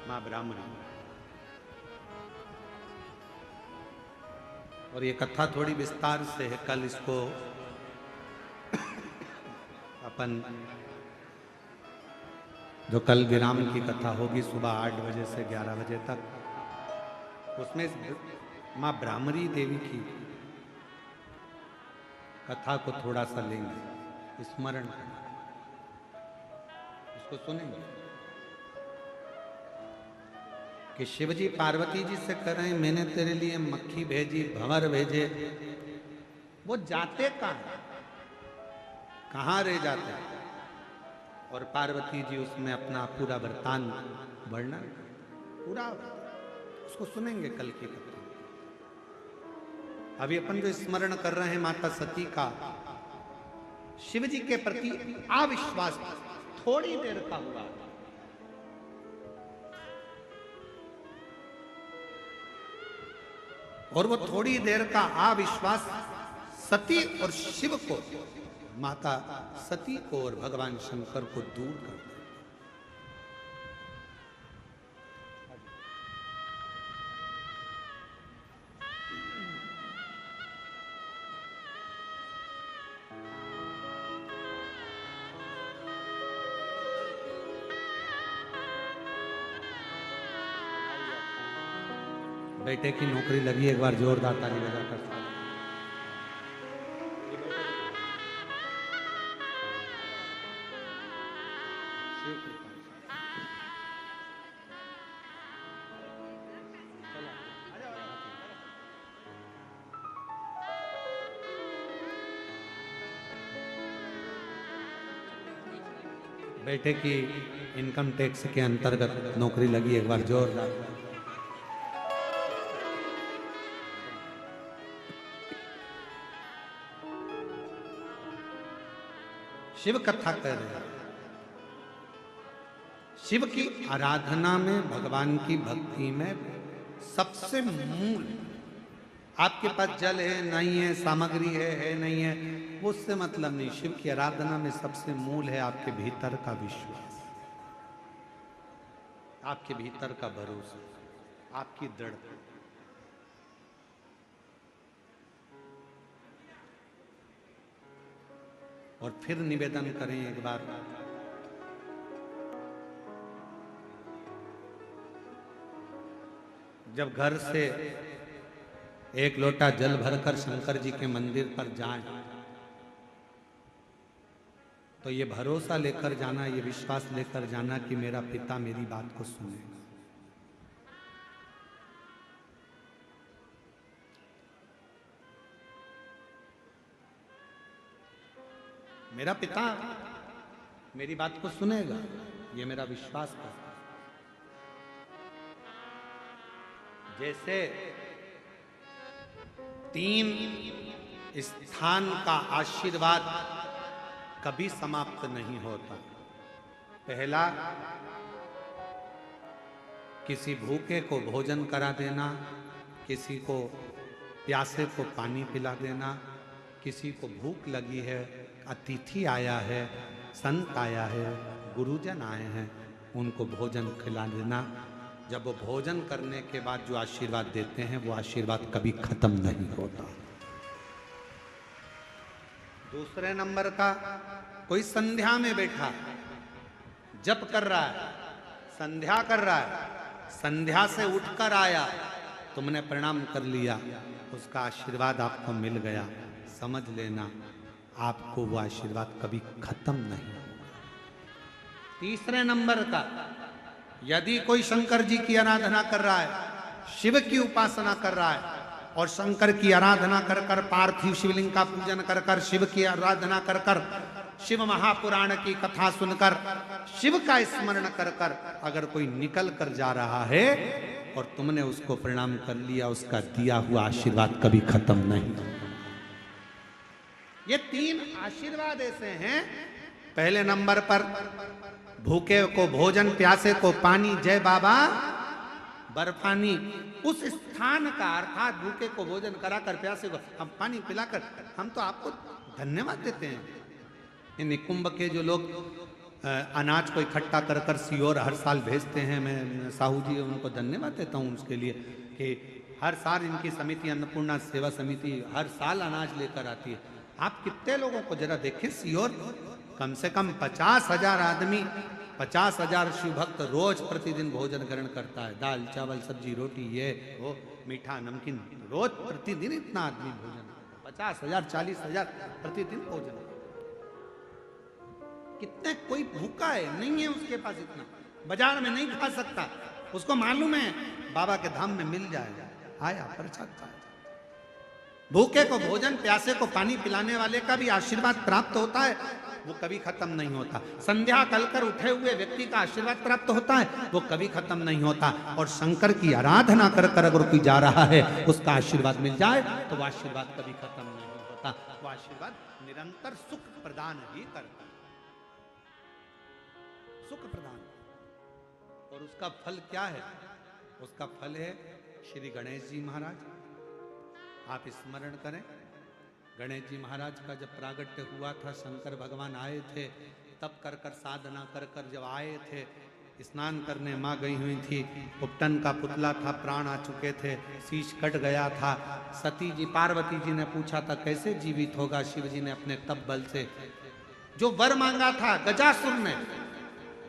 माँ भ्रामरी। और ये कथा थोड़ी विस्तार से है, कल इसको अपन जो कल विराम की कथा होगी सुबह 8 बजे से 11 बजे तक, उसमें माँ भ्रामरी देवी की कथा को थोड़ा सा लेंगे, स्मरण करेंगे, उसको सुनेंगे कि शिवजी पार्वती जी से कह रहे हैं मैंने तेरे लिए मक्खी भेजी, भंवर भेजे, वो जाते कहाँ रह जाते, और पार्वती जी उसमें अपना पूरा वृतांत वर्णन पूरा, उसको सुनेंगे कल की कथा। अभी अपन जो स्मरण कर रहे हैं माता सती का शिव जी के प्रति अविश्वास थोड़ी देर का हुआ, और वो थोड़ी देर का अविश्वास सती और शिव को, माता सती को और भगवान शंकर को दूर कर दिया। बेटे की नौकरी लगी, एक बार जोरदार ताली बजाकर। बेटे की इनकम टैक्स के अंतर्गत नौकरी लगी, एक बार जोरदार। शिव कथा कर रहे हैं। शिव की आराधना में, भगवान की भक्ति में सबसे मूल, आपके पास जल है नहीं है, सामग्री है नहीं है, वो उससे मतलब नहीं। शिव की आराधना में सबसे मूल है आपके भीतर का विश्वास, आपके भीतर का भरोसा, आपकी दृढ़ता। और फिर निवेदन करें एक बार, जब घर से एक लोटा जल भरकर शंकर जी के मंदिर पर जाएं, तो ये भरोसा लेकर जाना, ये विश्वास लेकर जाना कि मेरा पिता मेरी बात को सुनेगा। मेरा पिता मेरी बात को सुनेगा, ये मेरा विश्वास है। जैसे 3 स्थान का आशीर्वाद कभी समाप्त नहीं होता। पहला, किसी भूखे को भोजन करा देना, किसी को प्यासे को पानी पिला देना, किसी को भूख लगी है, अतिथि आया है, संत आया है, गुरुजन आए हैं, उनको भोजन खिला देना। जब वो भोजन करने के बाद जो आशीर्वाद देते हैं, वो आशीर्वाद कभी खत्म नहीं होता। दूसरे नंबर का, कोई संध्या में बैठा, जप कर रहा है, संध्या कर रहा है, संध्या से उठकर आया, तुमने प्रणाम कर लिया, उसका आशीर्वाद आपको मिल गया, समझ लेना आपको वो आशीर्वाद कभी खत्म नहीं होगा। तीसरे नंबर का, यदि कोई शंकर जी की आराधना कर रहा है, शिव की उपासना कर रहा है, और शंकर की आराधना कर कर, पार्थिव शिवलिंग का पूजन कर कर, शिव की आराधना कर कर, शिव महापुराण की कथा सुनकर, शिव का स्मरण कर कर अगर कोई निकल कर जा रहा है और तुमने उसको प्रणाम कर लिया, उसका दिया हुआ आशीर्वाद कभी खत्म नहीं। ये 3 आशीर्वाद ऐसे हैं। पहले नंबर पर, भूखे को भोजन, प्यासे को पानी, जय बाबा बर्फानी। उस स्थान का, अर्थात भूखे को भोजन कराकर, प्यासे को हम पानी पिलाकर, हम तो आपको धन्यवाद देते हैं। इन निकुंभ के जो लोग अनाज को इकट्ठा कर कर सीहोर हर साल भेजते हैं, मैं साहू जी उनको धन्यवाद देता हूँ उसके लिए कि हर साल इनकी समिति, अन्नपूर्णा सेवा समिति हर साल अनाज लेकर आती है। आप कितने लोगों को जरा देखें, सीहोर कम से कम 50,000 आदमी, 50,000 शिव भक्त रोज प्रतिदिन भोजन ग्रहण करता है। दाल चावल सब्जी रोटी, ये वो मीठा नमकीन, रोज प्रतिदिन इतना आदमी भोजन, 50,000 40,000 प्रतिदिन भोजन। कितने, कोई भूखा है नहीं है उसके पास इतना, बाजार में नहीं खा सकता, उसको मालूम है बाबा के धाम में मिल जाएगा, आया प्रसाद खाया। भूखे को भोजन, प्यासे को पानी पिलाने वाले का भी आशीर्वाद प्राप्त होता है, वो कभी खत्म नहीं होता। संध्या कलकर उठे हुए व्यक्ति का आशीर्वाद प्राप्त होता है, वो कभी खत्म नहीं होता। और शंकर की आराधना कर कर अगर कोई जा रहा है, उसका आशीर्वाद मिल जाए तो वो आशीर्वाद कभी खत्म नहीं होता। वो आशीर्वाद निरंतर सुख प्रदान ही करता है, सुख प्रदान। और उसका फल क्या है? उसका फल है श्री गणेश जी महाराज। आप स्मरण करें, गणेश जी महाराज का जब प्रागट्य हुआ था, शंकर भगवान आए थे, तब कर कर साधना कर कर जब आए थे, स्नान करने माँ गई हुई थी, उपटन का पुतला था, प्राण आ चुके थे, शीश कट गया था। सती जी, पार्वती जी ने पूछा था कैसे जीवित होगा। शिव जी ने अपने तप बल से जो वर मांगा था गजासुर ने,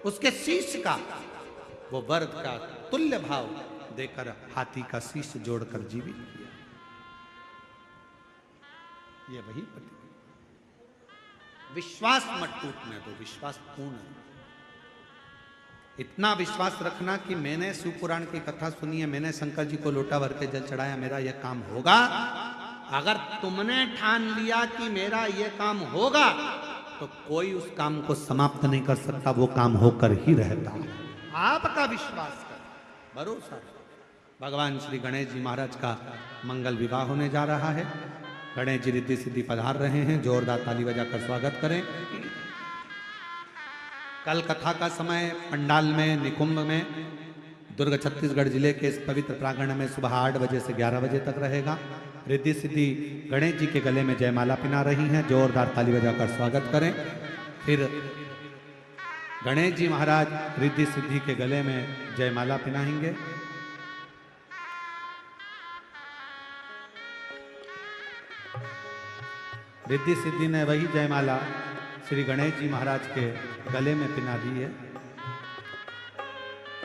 उसके शीश का, वो वर का तुल्य भाव देकर हाथी का शीश जोड़कर जीवित किया। ये वही पति। विश्वास मत टूटने दो, विश्वास पूर्ण है। इतना विश्वास रखना कि मैंने शिवपुराण की कथा सुनी है, मैंने शंकर जी को लोटा भर के जल चढ़ाया, मेरा यह काम होगा। अगर तुमने ठान लिया कि मेरा यह काम होगा, तो कोई उस काम को समाप्त नहीं कर सकता, वो काम होकर ही रहता है। आपका विश्वास कर, भरोसा। भगवान श्री गणेश जी महाराज का मंगल विवाह होने जा रहा है। गणेश जी रिद्धि सिद्धि पधार रहे हैं, जोरदार ताली बजाकर स्वागत करें। कल कथा का समय पंडाल में, निकुंभ में, दुर्ग छत्तीसगढ़ जिले के इस पवित्र प्रांगण में सुबह 8 बजे से 11 बजे तक रहेगा। रिद्धि सिद्धि गणेश जी के गले में जयमाला पिना रही हैं, जोरदार ताली बजाकर स्वागत करें। फिर गणेश जी महाराज रिद्धि सिद्धि के गले में जयमाला पिनाएंगे। रिद्धि सिद्धि ने वही जयमाला श्री गणेश जी महाराज के गले में पिना दी है।